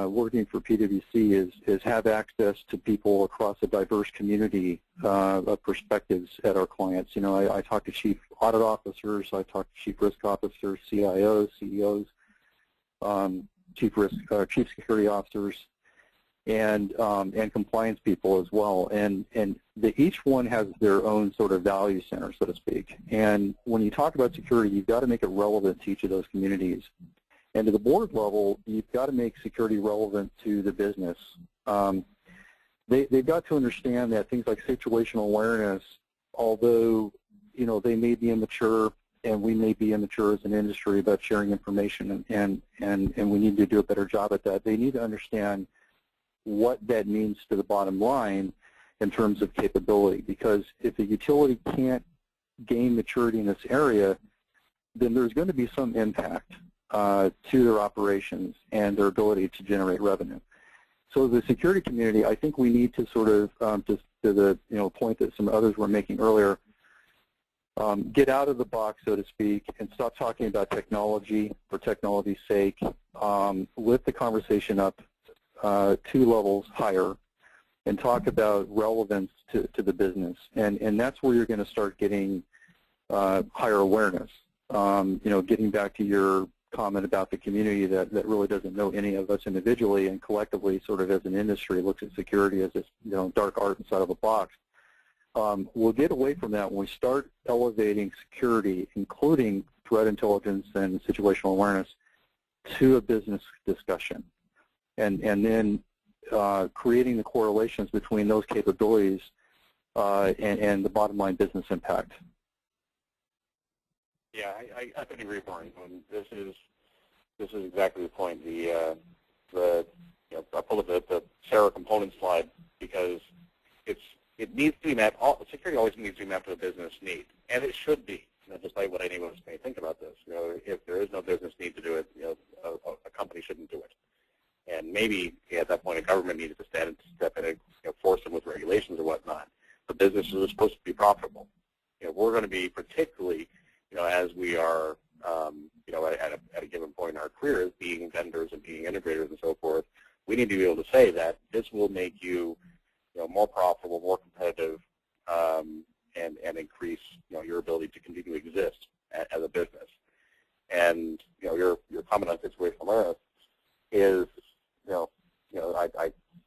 working for PwC is have access to people across a diverse community of perspectives at our clients. I talk to chief audit officers, I talk to chief risk officers, CIOs, CEOs, chief security officers, and compliance people as well. And each one has their own sort of value center, so to speak. And when you talk about security, you've got to make it relevant to each of those communities. And to the board level, you've got to make security relevant to the business. They've got to understand that things like situational awareness, although they may be immature and we may be immature as an industry about sharing information, and we need to do a better job at that. They need to understand what that means to the bottom line in terms of capability, because if the utility can't gain maturity in this area, then there's going to be some impact to their operations and their ability to generate revenue. So the security community, I think we need to sort of, just to the point that some others were making earlier, get out of the box, so to speak, and stop talking about technology for technology's sake. Lift the conversation up 2 levels higher and talk about relevance to the business. And that's where you're going to start getting higher awareness. Getting back to your comment about the community that really doesn't know any of us individually and collectively sort of as an industry looks at security as this dark art inside of a box. We'll get away from that when we start elevating security, including threat intelligence and situational awareness, to a business discussion. And then creating the correlations between those capabilities and the bottom line business impact. Yeah, I couldn't agree more. This is exactly the point. I pulled up the Sarah component slide because it needs to be mapped. Security always needs to be mapped to a business need, and it should be. Despite what any of us may think about this, if there is no business need to do it, a company shouldn't do it. And maybe at that point, a government needed to step in and force them with regulations or whatnot. But businesses are supposed to be profitable. We're going to be particularly, as we are, at a given point in our careers, being vendors and being integrators and so forth, we need to be able to say that this will make you, more profitable, more competitive, and increase, your ability to continue to exist as a business. And your comment on situational awareness is,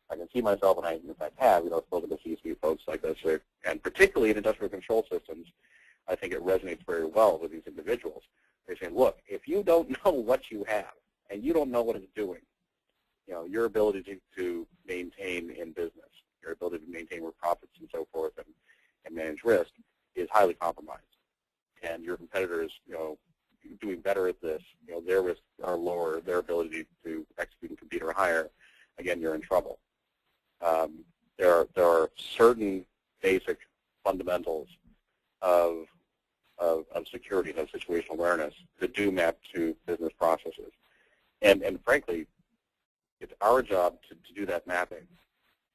I can see myself, and I in fact have, spoken to C-suite folks like this, and particularly in industrial control systems, I think it resonates very well with these individuals. They're saying, look, if you don't know what you have and you don't know what it's doing, your ability to maintain in business, your ability to maintain profits and so forth and manage risk is highly compromised. And your competitors, doing better at this, their risks are lower, their ability to execute and compete are higher, again, you're in trouble. There are certain basic fundamentals of security, of situational awareness, that do map to business processes. And frankly, it's our job to do that mapping.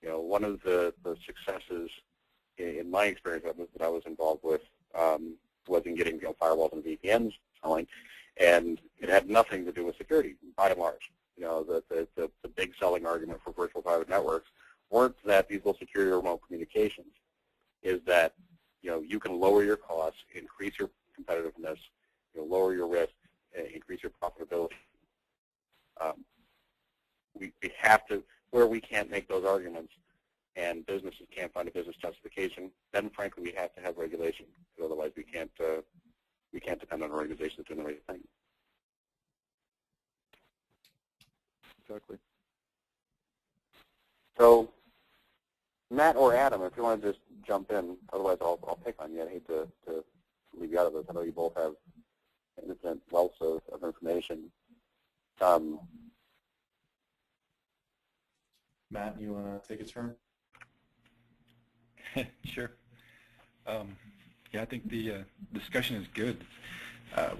One of the successes in my experience that I was involved with was in getting firewalls and VPNs selling, and it had nothing to do with security, by and large. The big selling argument for virtual private networks weren't that these will secure your remote communications, is that you can lower your costs, increase your competitiveness, lower your risk, increase your profitability. We have to, where we can't make those arguments and businesses can't find a business justification, then frankly we have to have regulation, because otherwise we can't depend on organizations doing the right thing. Exactly. So, Matt or Adam, if you want to just jump in, otherwise I'll pick on you. I hate to leave you out of this. I know you both have infinite wealth of information. Matt, you want to take a turn? Sure. Yeah, I think the discussion is good.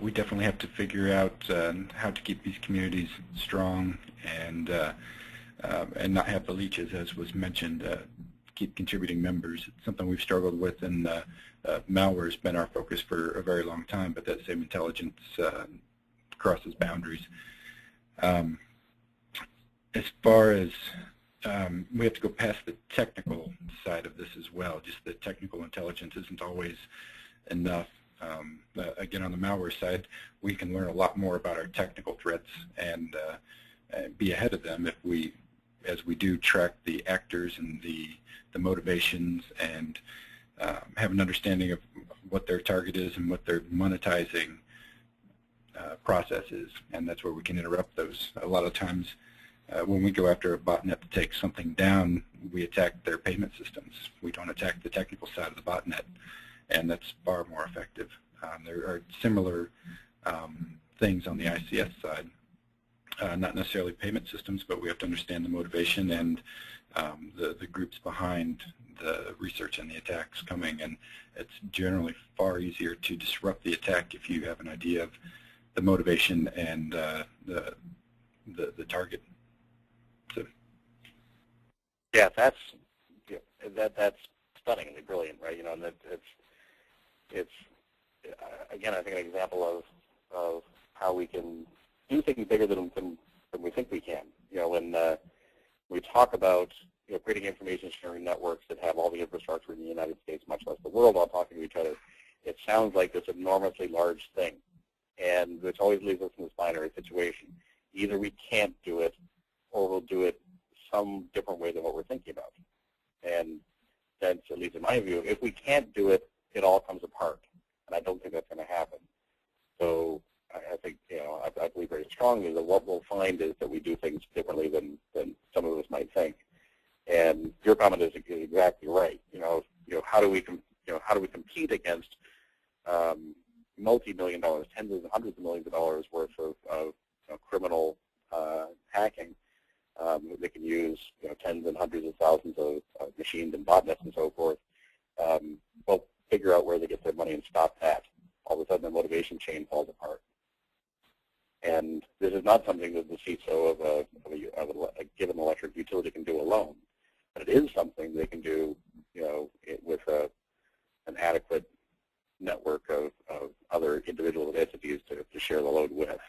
We definitely have to figure out how to keep these communities strong and not have the leeches, as was mentioned, keep contributing members. It's something we've struggled with, and malware has been our focus for a very long time, but that same intelligence crosses boundaries. As far as we have to go past the technical side of this as well. Just the technical intelligence isn't always enough. Again, on the malware side, we can learn a lot more about our technical threats and be ahead of them as we do track the actors and the motivations and have an understanding of what their target is and what their monetizing process is. And that's where we can interrupt those. A lot of times, when we go after a botnet to take something down, we attack their payment systems. We don't attack the technical side of the botnet, and that's far more effective. There are similar things on the ICS side, not necessarily payment systems, but we have to understand the motivation and the groups behind the research and the attacks coming, and it's generally far easier to disrupt the attack if you have an idea of the motivation and the target. So. Yeah, that's stunningly brilliant, right? And it's again, I think an example of how we can do things bigger than we think we can. When we talk about creating information sharing networks that have all the infrastructure in the United States, much less the world, all talking to each other, it sounds like this enormously large thing, and which always leaves us in this binary situation. Either we can't do it, or we'll do it some different way than what we're thinking about. And that's, at least in my view, if we can't do it, it all comes apart. And I don't think that's going to happen. So I think, I believe very strongly that what we'll find is that we do things differently than some of us might think. And your comment is exactly right. How do we compete against multi-million dollars, tens and hundreds of millions of dollars worth of criminal hacking? They can use tens and hundreds of thousands of machines and botnets and so forth. Well, figure out where they get their money and stop that. All of a sudden, the motivation chain falls apart. And this is not something that the CISO of a given electric utility can do alone, but it is something they can do, with an adequate network of other individual entities to share the load with.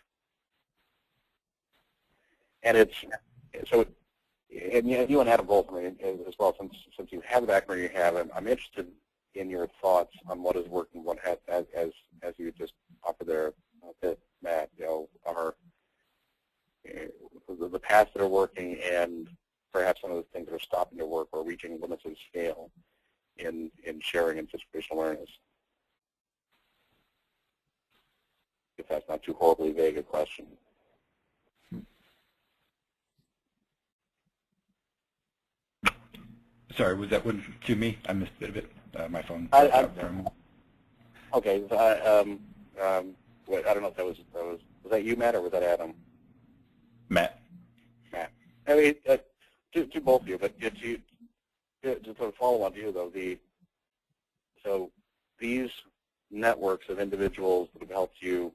And and you and Adam both, as well, since you have the background you have, I'm interested in your thoughts on what has worked and what has, as you just offered there, Matt, are the paths that are working and perhaps some of the things that are stopping their work or reaching limits of scale in sharing and situational awareness. If that's not too horribly vague a question. Sorry, was that one to me? I missed a bit of it. My phone. Okay. Wait, I don't know if was that you, Matt, or was that Adam? Matt. Matt. I mean, to both of you, but to sort of follow on to you though, so these networks of individuals that have helped you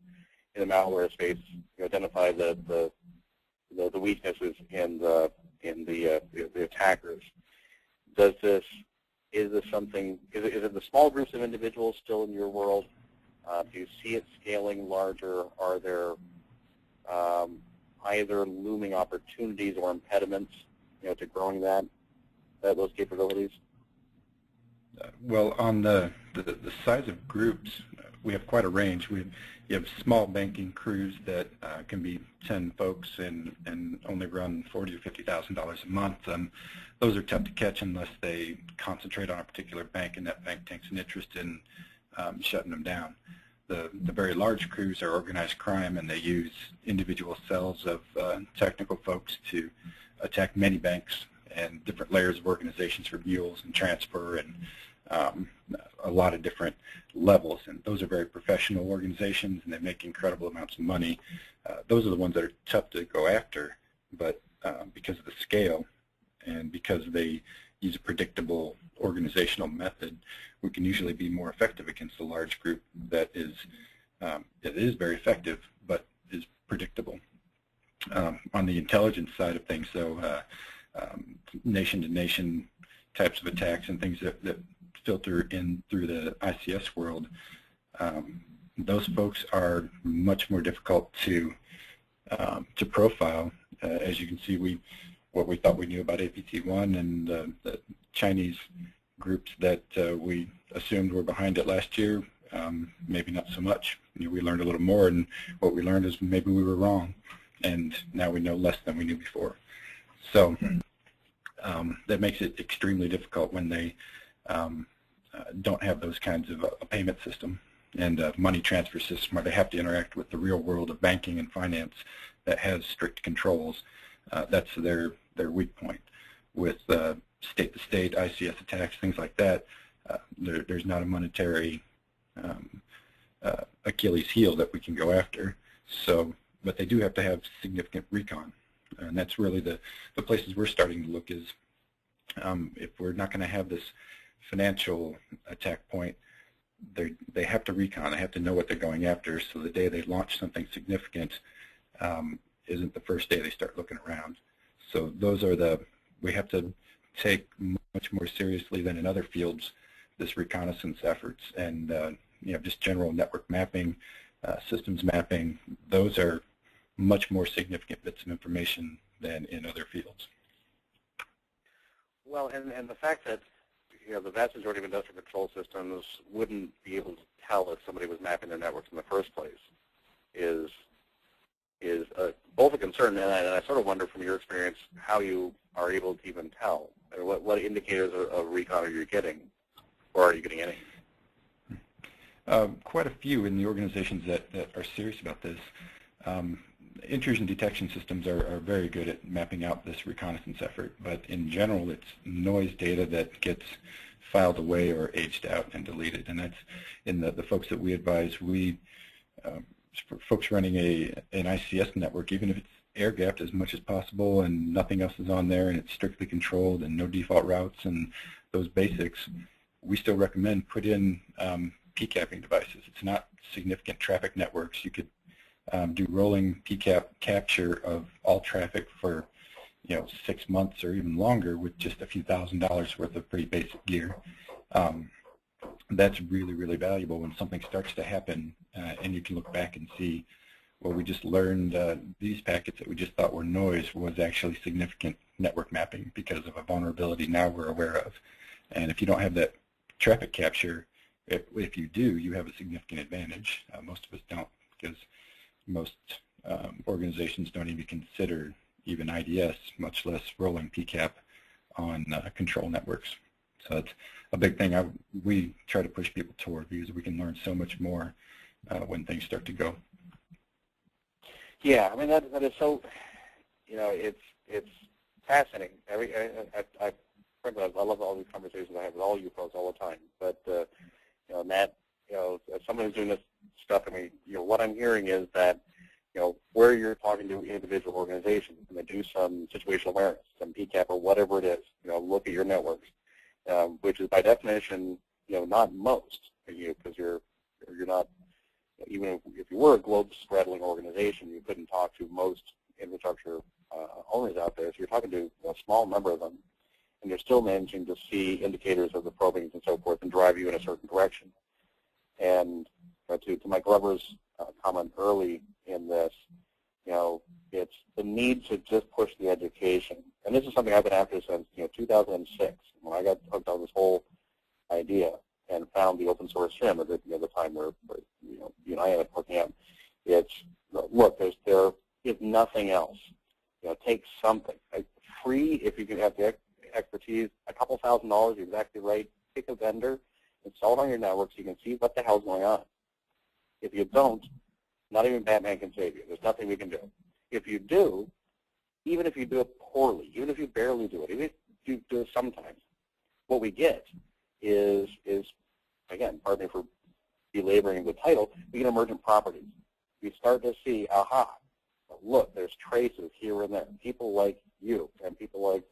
in the malware space identify the weaknesses in the attackers. Is it the small groups of individuals still in your world? Do you see it scaling larger? Are there either looming opportunities or impediments, to growing those capabilities? Well, on the size of groups, we have quite a range. You have small banking crews that can be 10 folks and only run $40,000 or $50,000 a month. Those are tough to catch unless they concentrate on a particular bank and that bank takes an interest in shutting them down. The very large crews are organized crime, and they use individual cells of technical folks to attack many banks and different layers of organizations for mules and transfer and a lot of different levels. And those are very professional organizations, and they make incredible amounts of money. Those are the ones that are tough to go after, but because of the scale and because they use a predictable organizational method, we can usually be more effective against a large group that is very effective but is predictable. On the intelligence side of things, so nation-to-nation types of attacks and things that filter in through the ICS world, those folks are much more difficult to profile. As you can see, what we thought we knew about APT1 and the Chinese groups that we assumed were behind it last year, maybe not so much. We learned a little more, and what we learned is maybe we were wrong, and now we know less than we knew before. So that makes it extremely difficult when they don't have those kinds of a payment system and a money transfer system where they have to interact with the real world of banking and finance that has strict controls. That's their weak point. With state-to-state ICS attacks, things like that, there's not a monetary Achilles heel that we can go after. So, but they do have to have significant recon, and that's really the places we're starting to look is if we're not going to have this financial attack point, they have to recon. They have to know what they're going after, so the day they launch something significant isn't the first day they start looking around. So those are we have to take much more seriously than in other fields this reconnaissance efforts and just general network mapping, systems mapping. Those are much more significant bits of information than in other fields. Well, and the fact that the vast majority of industrial control systems wouldn't be able to tell if somebody was mapping their networks in the first place is both a concern, and I sort of wonder from your experience how you are able to even tell. Or what indicators of recon are you getting, or are you getting any? Quite a few in the organizations that are serious about this. Intrusion detection systems are very good at mapping out this reconnaissance effort, but in general it's noise data that gets filed away or aged out and deleted, and that's in the folks that we advise. For folks running an ICS network, even if it's air-gapped as much as possible and nothing else is on there and it's strictly controlled and no default routes and those basics, we still recommend put in PCAPing devices. It's not significant traffic networks. You could do rolling PCAP capture of all traffic for 6 months or even longer with just a few $1,000s worth of pretty basic gear. That's really, really valuable when something starts to happen and you can look back and see, well, we just learned these packets that we just thought were noise was actually significant network mapping because of a vulnerability now we're aware of. And if you don't have that traffic capture, if you do, you have a significant advantage. Most of us don't, because most organizations don't even consider even IDS, much less rolling PCAP on control networks. So it's a big thing we try to push people toward, because we can learn so much more when things start to go. Yeah, I mean that is so. It's fascinating. I frankly, I love all these conversations I have with all you folks all the time. But Matt, as someone who's doing this stuff, I mean, what I'm hearing is that, where you're talking to individual organizations and they do some situational awareness, some PCAP or whatever it is, look at your networks, which is by definition, not most, because you're not, even if you were a globe-straddling organization, you couldn't talk to most infrastructure owners out there. So you're talking to a small number of them, and you're still managing to see indicators of the probings and so forth and drive you in a certain direction. And to Mike Glover's comment early in this, it's the need to just push the education. And this is something I've been after since 2006, when I got hooked on this whole idea and found the open source SIM at the time where you and I ended up hooking up. It's, look, there is nothing else. Take something. Free, if you can have the expertise, a couple $1,000, you're exactly right. Pick a vendor, install it on your network so you can see what the hell's going on. If you don't, not even Batman can save you. There's nothing we can do. If you do, even if you do it poorly, even if you barely do it, even if you do it sometimes, what we get is again, pardon me for belaboring the title, we get emergent properties. We start to see, aha, look, there's traces here and there. People like you and people like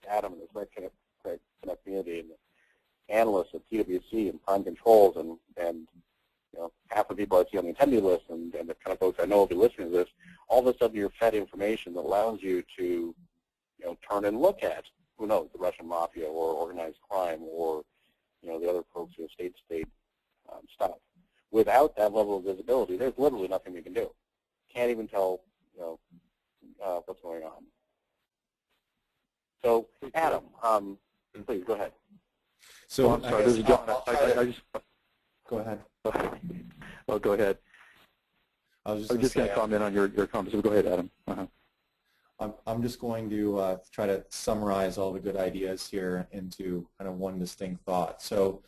Adam and the Threat Connect community and the analysts at PwC and Prime Controls and half the people I see on the attendee list and the kind of folks I know will be listening to this, all of a sudden you're fed information that allows you to turn and look at, who knows, the Russian mafia or organized crime or the other folks who state stuff. Without that level of visibility, there's literally nothing we can do. Can't even tell what's going on. So, Adam, please go ahead. So I'm sorry, this is John. Go ahead. Oh, go ahead. I was just going to comment on your comments. So go ahead, Adam. I'm just going to try to summarize all the good ideas here into kind of one distinct thought. So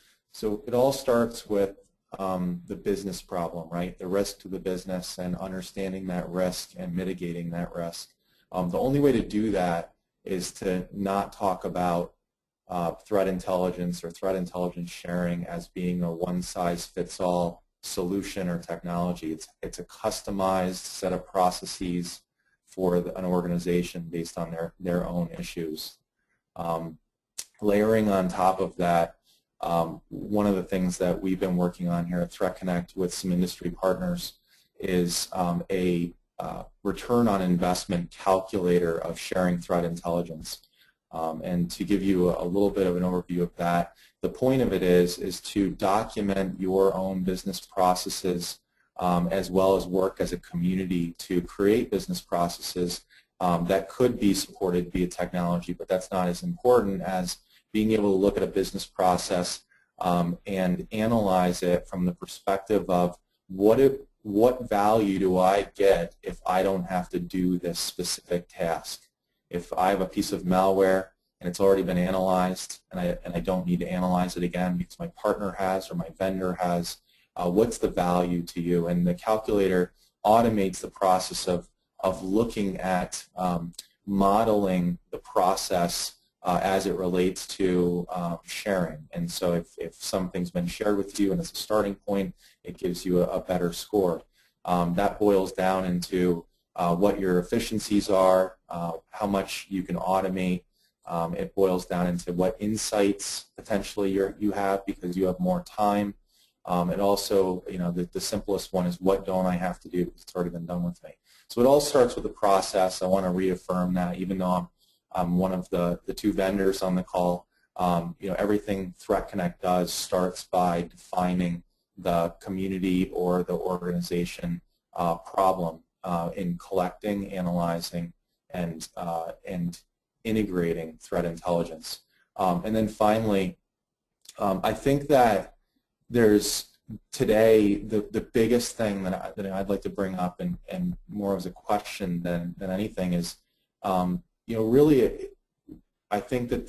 it all starts with the business problem, right? The risk to the business and understanding that risk and mitigating that risk. The only way to do that is to not talk about threat intelligence or threat intelligence sharing as being a one-size-fits-all solution or technology. It's a customized set of processes for an organization based on their own issues. Layering on top of that, one of the things that we've been working on here at Threat Connect with some industry partners is a return on investment calculator of sharing threat intelligence. And to give you a little bit of an overview of that, the point of it is to document your own business processes as well as work as a community to create business processes that could be supported via technology, but that's not as important as being able to look at a business process and analyze it from the perspective of what value do I get if I don't have to do this specific task. If I have a piece of malware and it's already been analyzed and I don't need to analyze it again because my partner has or my vendor has, what's the value to you? And the calculator automates the process of looking at modeling the process as it relates to sharing. And so if something's been shared with you and it's a starting point, it gives you a better score. That boils down into what your efficiencies are, how much you can automate. It boils down into what insights potentially you have because you have more time. And also, the simplest one is what don't I have to do because it's already been done with me. So it all starts with the process. I want to reaffirm that even though I'm one of the two vendors on the call, everything Threat Connect does starts by defining the community or the organization problem in collecting, analyzing, and integrating threat intelligence. And then finally, I think that there's today the biggest thing that I'd like to bring up and more as a question than anything is, really I think that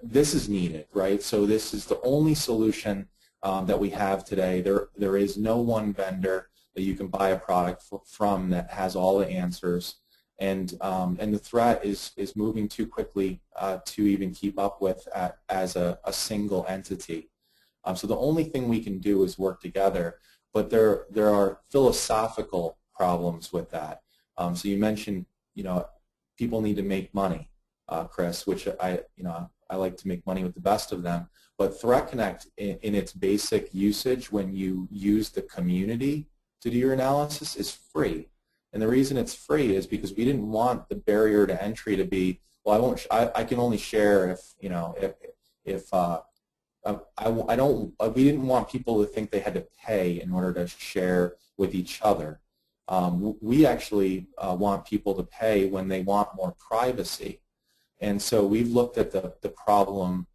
this is needed, right? So this is the only solution that we have today. There is no one vendor that you can buy a product from that has all the answers. and the threat is moving too quickly to even keep up with as a single entity. So the only thing we can do is work together, but there are philosophical problems with that. So you mentioned, people need to make money, Chris, which I like to make money with the best of them. But Threat Connect, in its basic usage, when you use the community to do your analysis, is free. And the reason it's free is because we didn't want the barrier to entry to be, well, I can only share if, we didn't want people to think they had to pay in order to share with each other. We actually want people to pay when they want more privacy. And so we've looked at the problem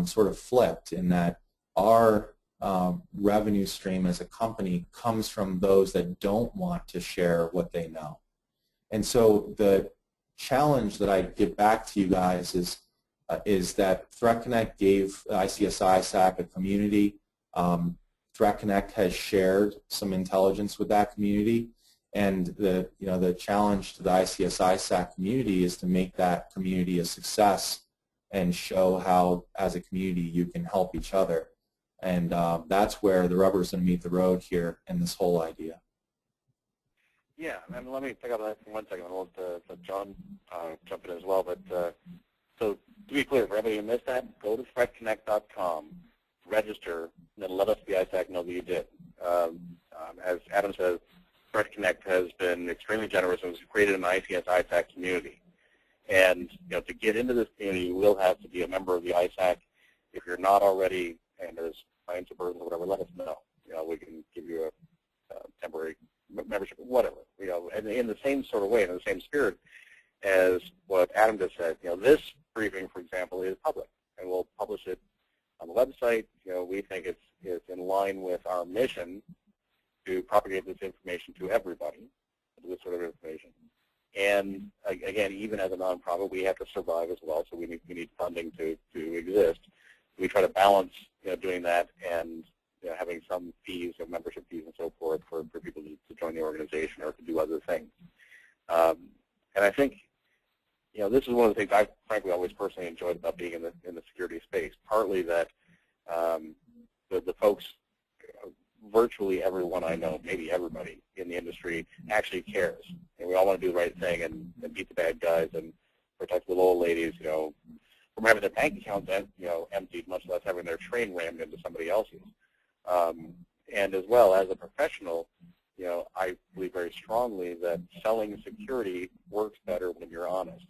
sort of flipped, in that our revenue stream as a company comes from those that don't want to share what they know. And so the challenge that I give back to you guys is that Threat Connect gave ICS ISAC a community. Threat Connect has shared some intelligence with that community, and the challenge to the ICS ISAC community is to make that community a success and show how, as a community, you can help each other. And that's where the rubber's going to meet the road here in this whole idea. Yeah, and let me pick up on that for 1 second. I'll let John jump in as well. But so to be clear, for everybody who missed that, go to threatconnect.com, register, and then let us, the ISAC, know that you did. As Adam says, Threat Connect has been extremely generous and was created in the ICS ISAC community. And to get into this community, you will have to be a member of the ISAC. If you're not already, and there's financial burdens or whatever, let us know. We can give you a temporary membership, whatever. And in the same sort of way, in the same spirit as what Adam just said. This briefing, for example, is public, and we'll publish it on the website. We think it's in line with our mission to propagate this information to everybody, this sort of information. And again, even as a nonprofit, we have to survive as well, so we need funding to exist. We try to balance doing that and having some fees, membership fees and so forth for people to join the organization or to do other things. And I think this is one of the things I frankly always personally enjoyed about being in the security space. Partly that the folks, virtually everyone I know, maybe everybody in the industry, actually cares. And we all want to do the right thing and beat the bad guys and protect the little ladies, from having their bank accounts emptied, much less having their train rammed into somebody else's. And as well, as a professional, I believe very strongly that selling security works better when you're honest.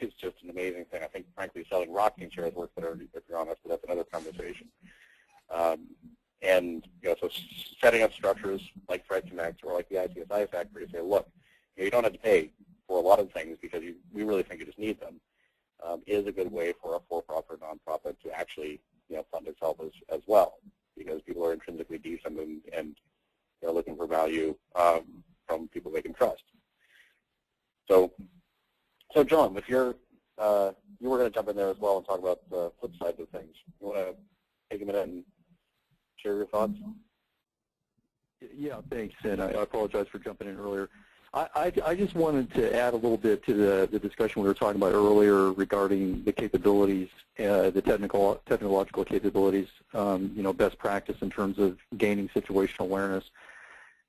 It's just an amazing thing. I think, frankly, selling rocking chairs works better if you're honest, but that's another conversation. And so setting up structures like Threat Connect or like the ICS ISAC, where you say, look, you don't have to pay for a lot of things because we really think you just need them, is a good way for a for-profit or nonprofit to actually fund itself as well, because people are intrinsically decent and they're looking for value from people they can trust. So John, if you were going to jump in there as well and talk about the flip side of things. You want to take a minute and share your thoughts? Yeah, thanks, and I apologize for jumping in earlier. I just wanted to add a little bit to the discussion we were talking about earlier regarding the capabilities, the technological capabilities, best practice in terms of gaining situational awareness,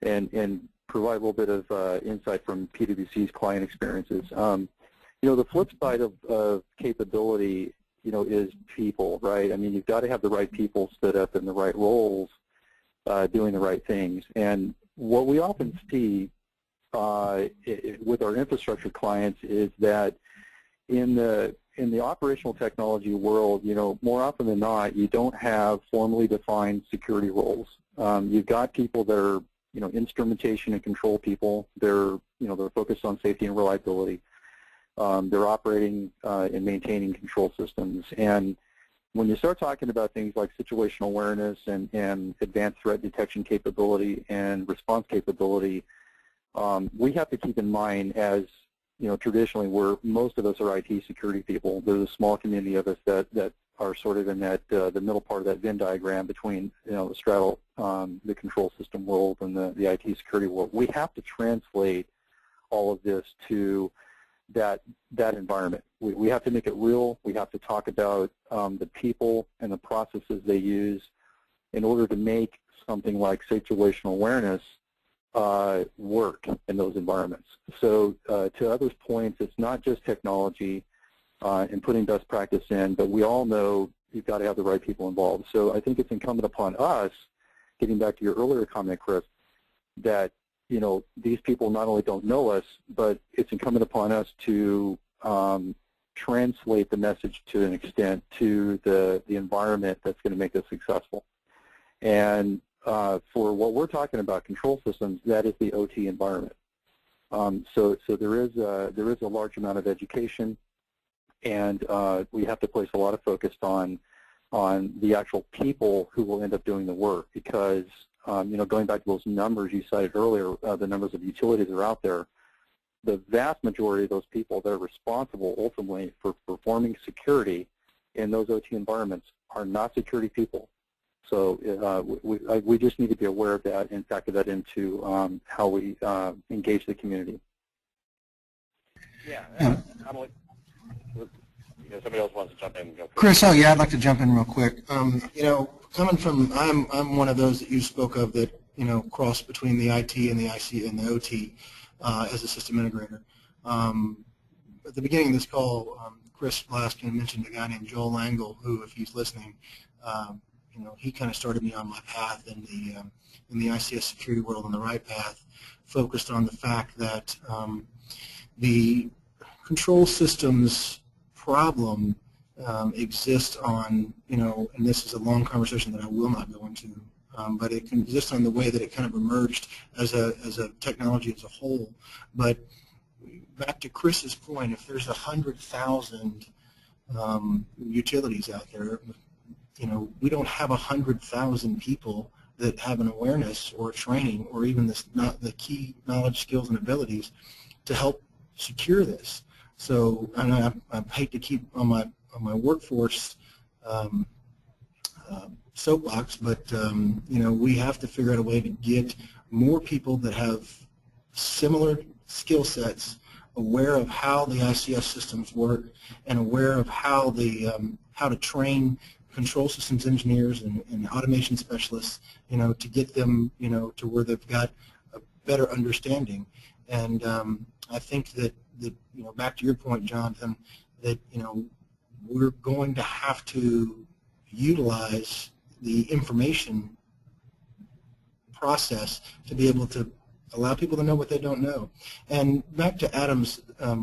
and provide a little bit of insight from PwC's client experiences. The flip side of capability, is people, right? I mean, you've got to have the right people stood up in the right roles, doing the right things. And what we often see with our infrastructure clients is that in the operational technology world, more often than not, you don't have formally defined security roles. You've got people that are, instrumentation and control people. They're focused on safety and reliability. They're operating and maintaining control systems. And when you start talking about things like situational awareness and advanced threat detection capability and response capability, we have to keep in mind, as traditionally, where most of us are IT security people. There's a small community of us that are sort of in that the middle part of that Venn diagram between the straddle the control system world and the IT security world. We have to translate all of this to that environment. We have to make it real. We have to talk about the people and the processes they use in order to make something like situational awareness work in those environments. So to others' points, it's not just technology and putting best practice in, but we all know you've got to have the right people involved. So I think it's incumbent upon us, getting back to your earlier comment, Chris, that these people not only don't know us, but it's incumbent upon us to translate the message to an extent to the environment that's going to make us successful. And for what we're talking about, control systems, that is the OT environment. So there is a large amount of education, and we have to place a lot of focus on the actual people who will end up doing the work, because going back to those numbers you cited earlier, the numbers of utilities that are out there, the vast majority of those people that are responsible ultimately for performing security in those OT environments are not security people. So we just need to be aware of that and factor that into how we engage the community. Yeah, somebody else wants to jump in. Chris, yeah, I'd like to jump in real quick. Coming from, I'm one of those that you spoke of that cross between the IT and the IC and the OT as a system integrator. At the beginning of this call, Chris Blaskin mentioned a guy named Joel Langle, who, if he's listening, he kind of started me on my path in the ICS security world on the right path, focused on the fact that the control systems problem exists on, and this is a long conversation that I will not go into, but it can exist on the way that it kind of emerged as a technology as a whole. But back to Chris's point, if there's 100,000 utilities out there, we don't have 100,000 people that have an awareness or training or even the key knowledge, skills, and abilities to help secure this. So, and I hate to keep on my workforce soapbox, but we have to figure out a way to get more people that have similar skill sets, aware of how the ICS systems work, and aware of how to train control systems engineers and automation specialists, to get them, to where they've got a better understanding. And I think that back to your point, Jonathan, that we're going to have to utilize the information process to be able to allow people to know what they don't know. And back to Adam's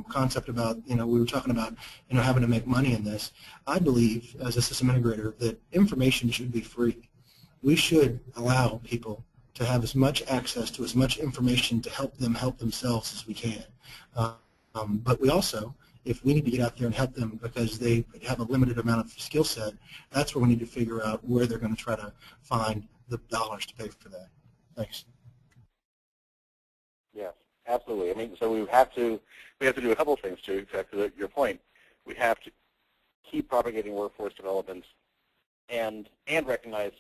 concept about, we were talking about, having to make money in this. I believe, as a system integrator, that information should be free. We should allow people to have as much access to as much information to help them help themselves as we can. But we also, if we need to get out there and help them because they have a limited amount of skill set, that's where we need to figure out where they're going to try to find the dollars to pay for that. Thanks. Yes, absolutely. I mean, so we have to do a couple of things to your point. We have to keep propagating workforce development and recognize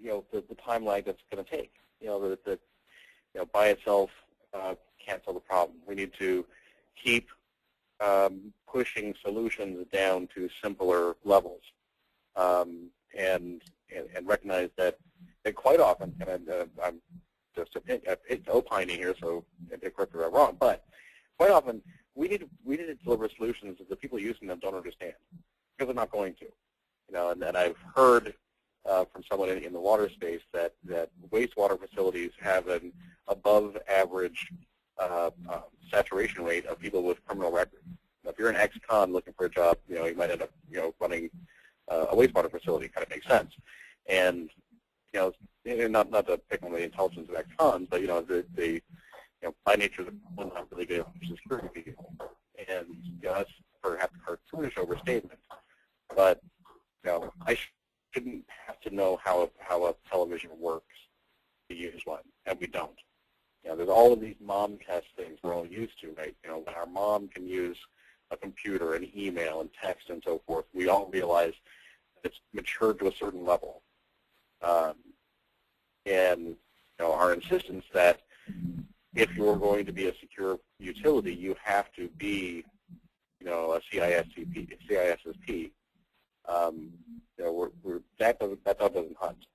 the time lag that's going to take. That by itself can't solve the problem. We need to keep pushing solutions down to simpler levels, and recognize that quite often, and I'm just opining here, so correct me if I'm wrong, but quite often we need to deliver solutions that the people using them don't understand, because they're not going to. And I've heard from someone in the water space that wastewater facilities have an above average saturation rate of people with criminal records. Now, if you're an ex-con looking for a job, you might end up running a wastewater facility. Kind of makes sense. And not to pick on the intelligence of ex-cons, but they by nature they're not really good security people. And that's perhaps a cartoonish overstatement. But I shouldn't have to know how a television works to use one, and we don't. There's all of these mom test things we're all used to, right? When our mom can use a computer and email and text and so forth, we all realize that it's matured to a certain level. And our insistence that if you're going to be a secure utility, you have to be, a CISSP. That dog doesn't hunt.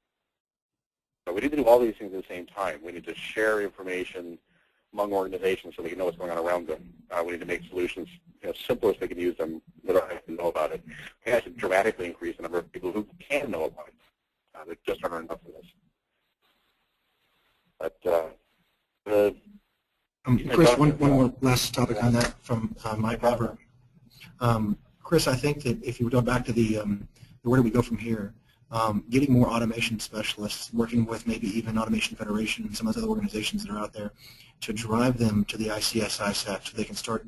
So we need to do all these things at the same time. We need to share information among organizations so they can know what's going on around them. We need to make solutions simple as they can use them without having to know about it. We have to dramatically increase the number of people who can know about it. There just aren't enough of this. But Chris, one more last topic on that from Mike Robert. Chris, I think that if you go back to the where do we go from here, getting more automation specialists, working with maybe even Automation Federation and some of the other organizations that are out there to drive them to the ICS, ISAC, so they can start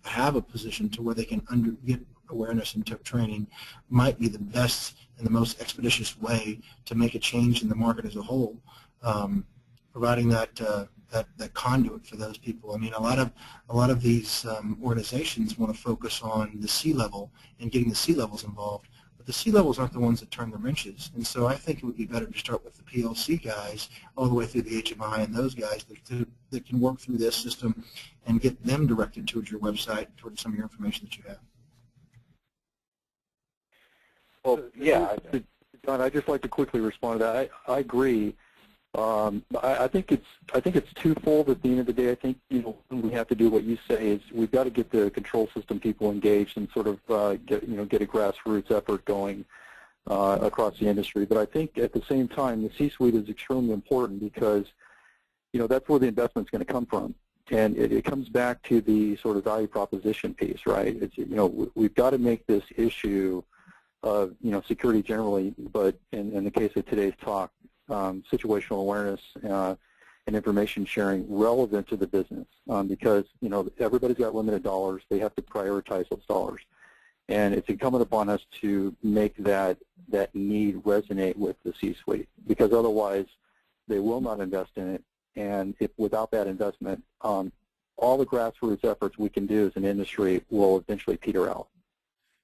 have a position to where they can get awareness and training might be the best and the most expeditious way to make a change in the market as a whole, providing that conduit for those people. I mean, a lot of these organizations want to focus on the C-level and getting the C-levels involved, but the C-levels aren't the ones that turn the wrenches. And so I think it would be better to start with the PLC guys all the way through the HMI and those guys that can work through this system and get them directed towards your website, towards some of your information that you have. Well, yeah. John, I'd just like to quickly respond to that. I agree. I think it's twofold. At the end of the day, I think we have to do what you say is we've got to get the control system people engaged and sort of get a grassroots effort going across the industry. But I think at the same time, the C-suite is extremely important because that's where the investment's going to come from, and it comes back to the sort of value proposition piece, right? It's we've got to make this issue of security generally, but in the case of today's talk, situational awareness and information sharing relevant to the business because everybody's got limited dollars. They have to prioritize those dollars, and it's incumbent upon us to make that need resonate with the C-suite because otherwise they will not invest in it. And if without that investment, all the grassroots efforts we can do as an industry will eventually peter out.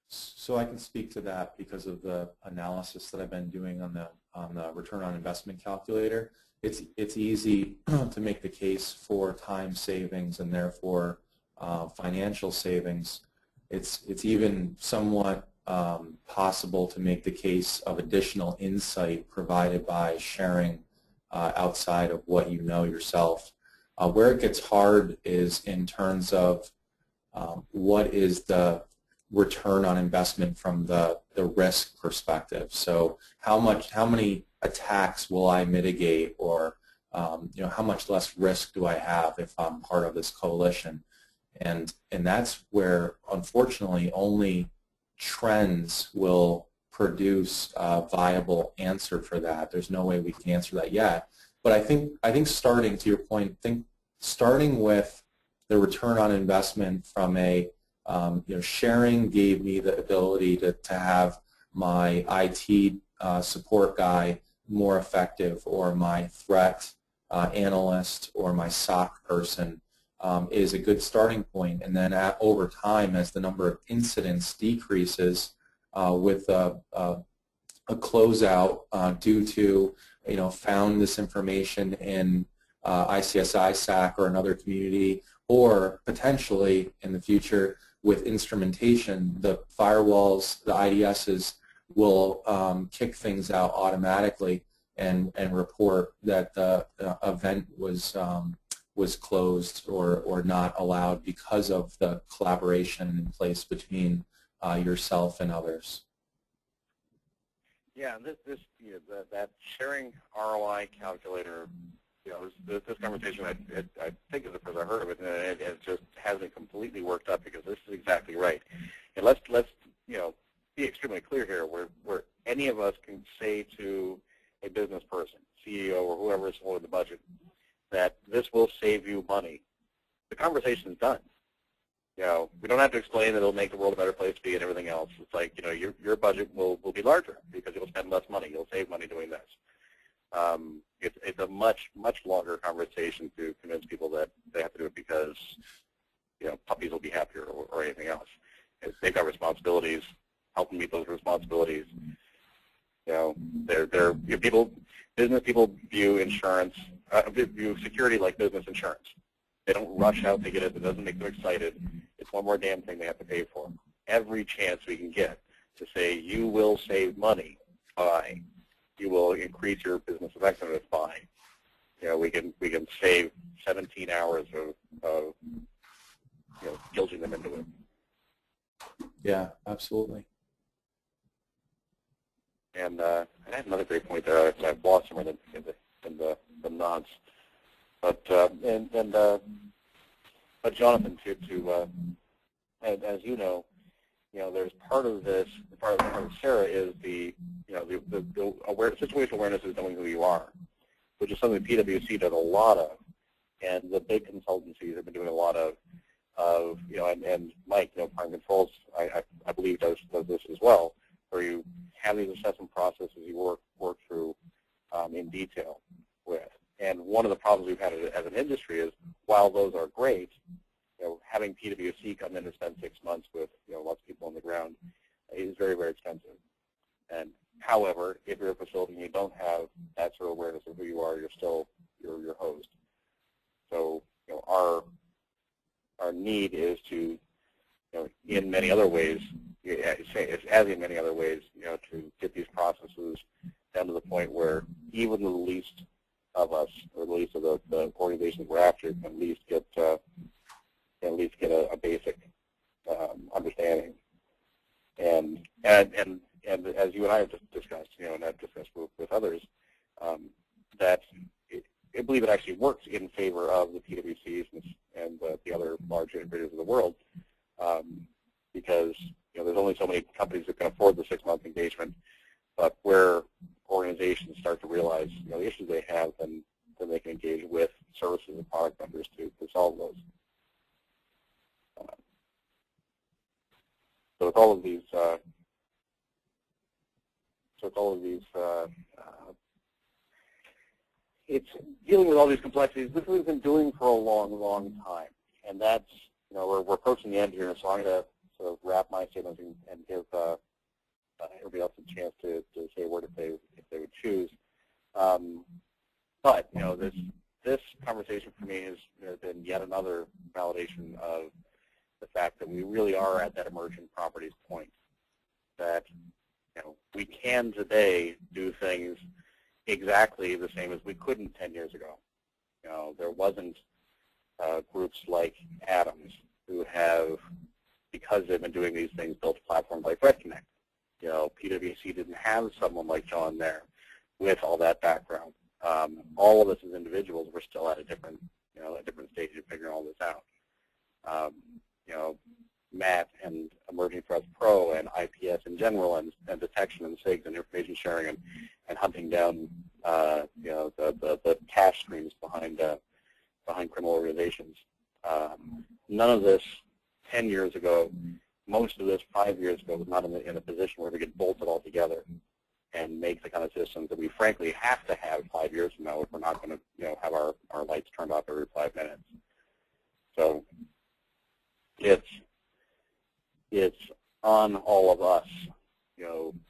So I can speak to that because of the analysis that I've been doing on the return on investment calculator. It's easy to make the case for time savings and therefore financial savings. It's even somewhat possible to make the case of additional insight provided by sharing outside of what you know yourself. Where it gets hard is in terms of what is the return on investment from the risk perspective. So how many attacks will I mitigate, or how much less risk do I have if I'm part of this coalition? And that's where, unfortunately, only trends will produce a viable answer for that. There's no way we can answer that yet. But I think starting, to your point, starting with the return on investment from a sharing gave me the ability to have my IT support guy more effective, or my threat analyst, or my SOC person is a good starting point. And then over time, as the number of incidents decreases with a closeout due to found this information in ICS, ISAC, or another community, or potentially in the future with instrumentation, the firewalls, the IDSs will kick things out automatically and report that the event was closed or not allowed because of the collaboration in place between yourself and others. Yeah, that sharing ROI calculator. This conversation, I think is the first I heard of it, and it just hasn't completely worked up because this is exactly right. And let's be extremely clear here, where any of us can say to a business person, CEO, or whoever is holding the budget, that this will save you money. The conversation is done. We don't have to explain that it'll make the world a better place to be and everything else. It's like, your budget will be larger because you'll spend less money. You'll save money doing this. It's a much longer conversation to convince people that they have to do it because puppies will be happier or anything else. They've got responsibilities. Help them meet those responsibilities. Business people view insurance, view security like business insurance. They don't rush out to get it. It doesn't make them excited. It's one more damn thing they have to pay for. Every chance we can get to say you will save money by, you will increase your business effectiveness by, we can save 17 hours of guilting them into it. Yeah, absolutely. And I had another great point there. I've lost some in the nods. But Jonathan, as you know, there's part of this. Part of Sarah is the situational awareness is knowing who you are, which is something PwC does a lot of, and the big consultancies have been doing a lot of and Mike, Prime Controls, I believe does this as well, where you have these assessment processes you work through in detail with. And one of the problems we've had as an industry is, while those are great, having PwC come in and spend 6 months with lots of people on the ground is very, very expensive. And however, if you're a facility and you don't have that sort of awareness of who you are, you're still your host. So our need is to, in many other ways, as in many other ways, to get these processes down to the point where even the least of us, or the least of the organizations we're after, can at least get a basic understanding. And as you and I have just discussed, and I've discussed with others, that I believe it actually works in favor of the PwCs and the other large integrators of the world, because there's only so many companies that can afford the 6-month engagement. But where organizations start to realize the issues they have, then they can engage with services and product vendors to solve those. So with all of these, it's dealing with all these complexities. This we've been doing for a long, long time, and that's we're approaching the end here. So I'm going to sort of wrap my statements and give everybody else a chance to say a word if they would choose. But this conversation for me has been yet another validation of the fact that we really are at that emergent properties point. That we can today do things exactly the same as we couldn't 10 years ago. There wasn't groups like Adams who have, because they've been doing these things, built platforms like Threat Connect. PwC didn't have someone like John there with all that background. All of us as individuals were still at a different stage of figuring all this out. Matt and Emerging Threats Pro and IPS in general, and detection and SIGs and information sharing and hunting down the cache streams behind criminal organizations. None of this 10 years ago, most of this 5 years ago, was not in a position where we could bolt it all together and make the kind of systems that we frankly have to have 5 years from now if we're not going to have our lights turned off every 5 minutes. So it's on all of us,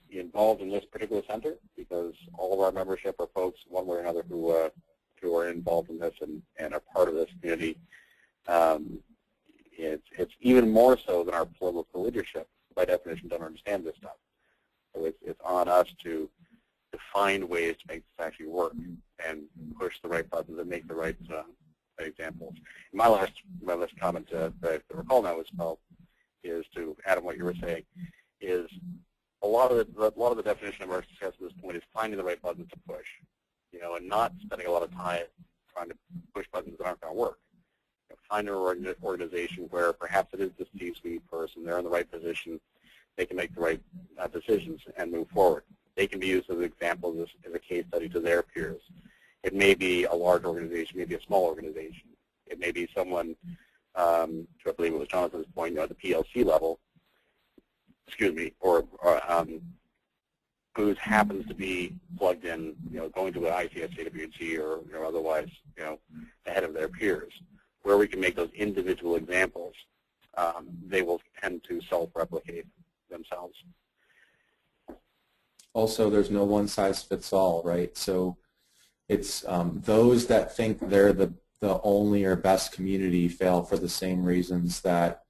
involved in this particular center, because all of our membership are folks, one way or another, who are involved in this and are part of this community. It's even more so than our political leadership, by definition, don't understand this stuff. So it's on us to find ways to make this actually work and push the right buttons and make the right examples. My last comment that I recall now is to add on what you were saying, is a lot of the definition of our success at this point is finding the right buttons to push, and not spending a lot of time trying to push buttons that aren't going to work. Find an organization where perhaps it is the C-suite person, they're in the right position, they can make the right decisions and move forward. They can be used as examples, as a case study to their peers. It may be a large organization, maybe a small organization. It may be someone, I believe it was Jonathan's point, at the PLC level, or who happens to be plugged in, going to an ICS, AWG, or otherwise, ahead of their peers. Where we can make those individual examples, they will tend to self-replicate themselves. also there's no one size fits all, right? So it's those that think they're the only or best community fail for the same reasons that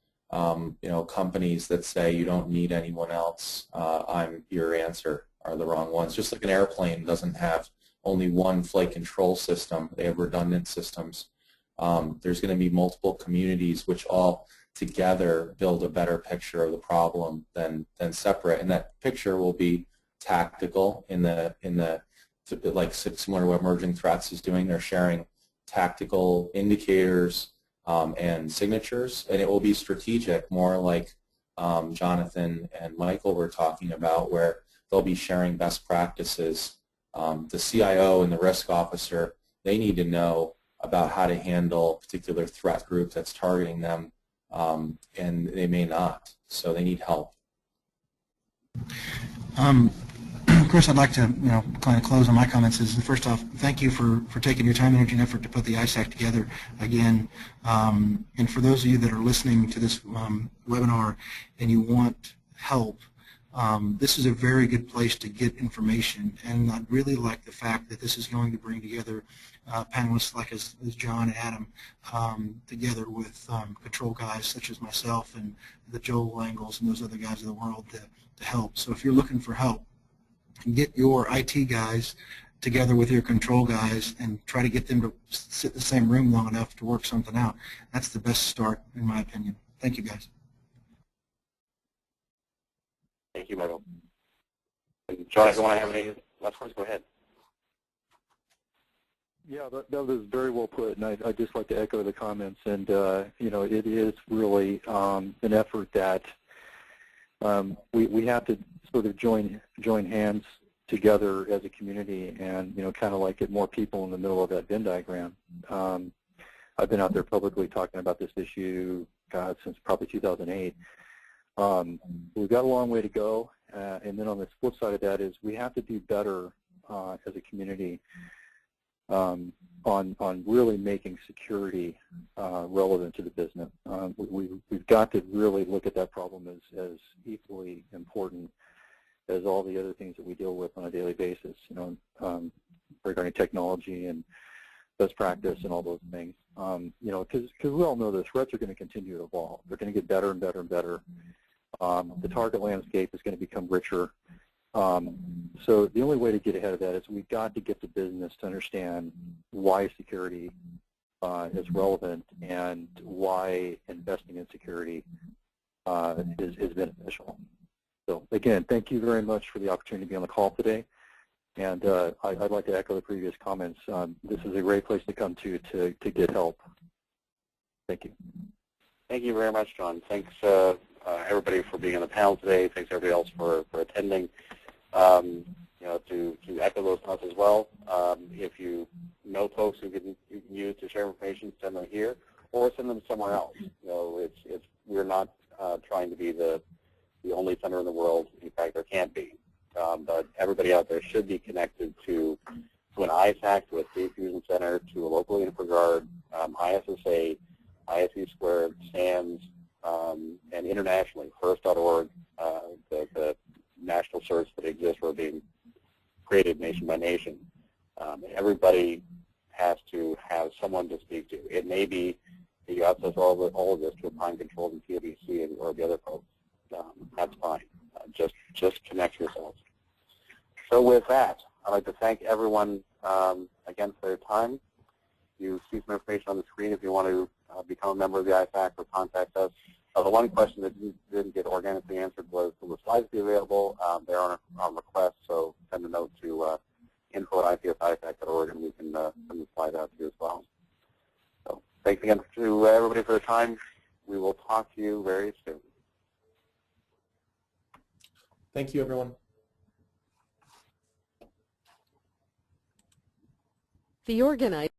companies that say you don't need anyone else, I'm your answer, are the wrong ones. Just like an airplane doesn't have only one flight control system, they have redundant systems. There's going to be multiple communities which all together build a better picture of the problem than separate, and that picture will be tactical in the like similar to what Emerging Threats is doing. They're sharing tactical indicators and signatures, and it will be strategic, more like Jonathan and Michael were talking about, where they'll be sharing best practices. The CIO and the risk officer, they need to know about how to handle a particular threat group that's targeting them, and they may not, so they need help. Chris, I'd like to kind of close on my comments. First off, thank you for taking your time, energy, and effort to put the ISAC together again. And for those of you that are listening to this webinar and you want help, this is a very good place to get information. And I really like the fact that this is going to bring together panelists like as John and Adam, together with control guys such as myself and the Joel Langles and those other guys of the world to help. So if you're looking for help, get your IT guys together with your control guys and try to get them to sit in the same room long enough to work something out. That's the best start, in my opinion. Thank you, guys. Thank you, Michael. And John, if you want to have any last words, go ahead. Yeah, that was very well put, and I'd just like to echo the comments. And it is really an effort that we have to sort of join hands together as a community, and kind of like get more people in the middle of that Venn diagram. I've been out there publicly talking about this issue, since probably 2008. We've got a long way to go, and then on the flip side of that is we have to do better as a community on really making security relevant to the business. We've got to really look at that problem as equally important as all the other things that we deal with on a daily basis, regarding technology and best practice and all those things. Because we all know the threats are going to continue to evolve. They're going to get better and better and better. The target landscape is going to become richer. So the only way to get ahead of that is we've got to get the business to understand why security is relevant and why investing in security is beneficial. So again, thank you very much for the opportunity to be on the call today. And I'd like to echo the previous comments. This is a great place to come to get help. Thank you. Thank you very much, John. Thanks, everybody, for being on the panel today. Thanks, everybody else, for attending. To echo those thoughts as well. If you know folks who you can use to share information, send them here, or send them somewhere else. We're not trying to be the only center in the world. In fact, there can't be. But everybody out there should be connected to an ISAC, to a State Fusion Center, to a local InfraGuard, ISSA, ISE Squared, SANS, and internationally, FIRST.org, the national certs that exist are being created nation by nation. Everybody has to have someone to speak to. It may be that you access all of this to a prime control in PwC or the other folks. That's fine. Just connect yourselves. So with that, I'd like to thank everyone again for their time. You see some information on the screen if you want to become a member of the ISAC or contact us. The one question that didn't get organically answered was, will the slides be available? They're on request, so send a note to info@ICS-ISAC.org, and we can send the slide out to you as well. So thanks again to everybody for their time. We will talk to you very soon. Thank you, everyone. The organizer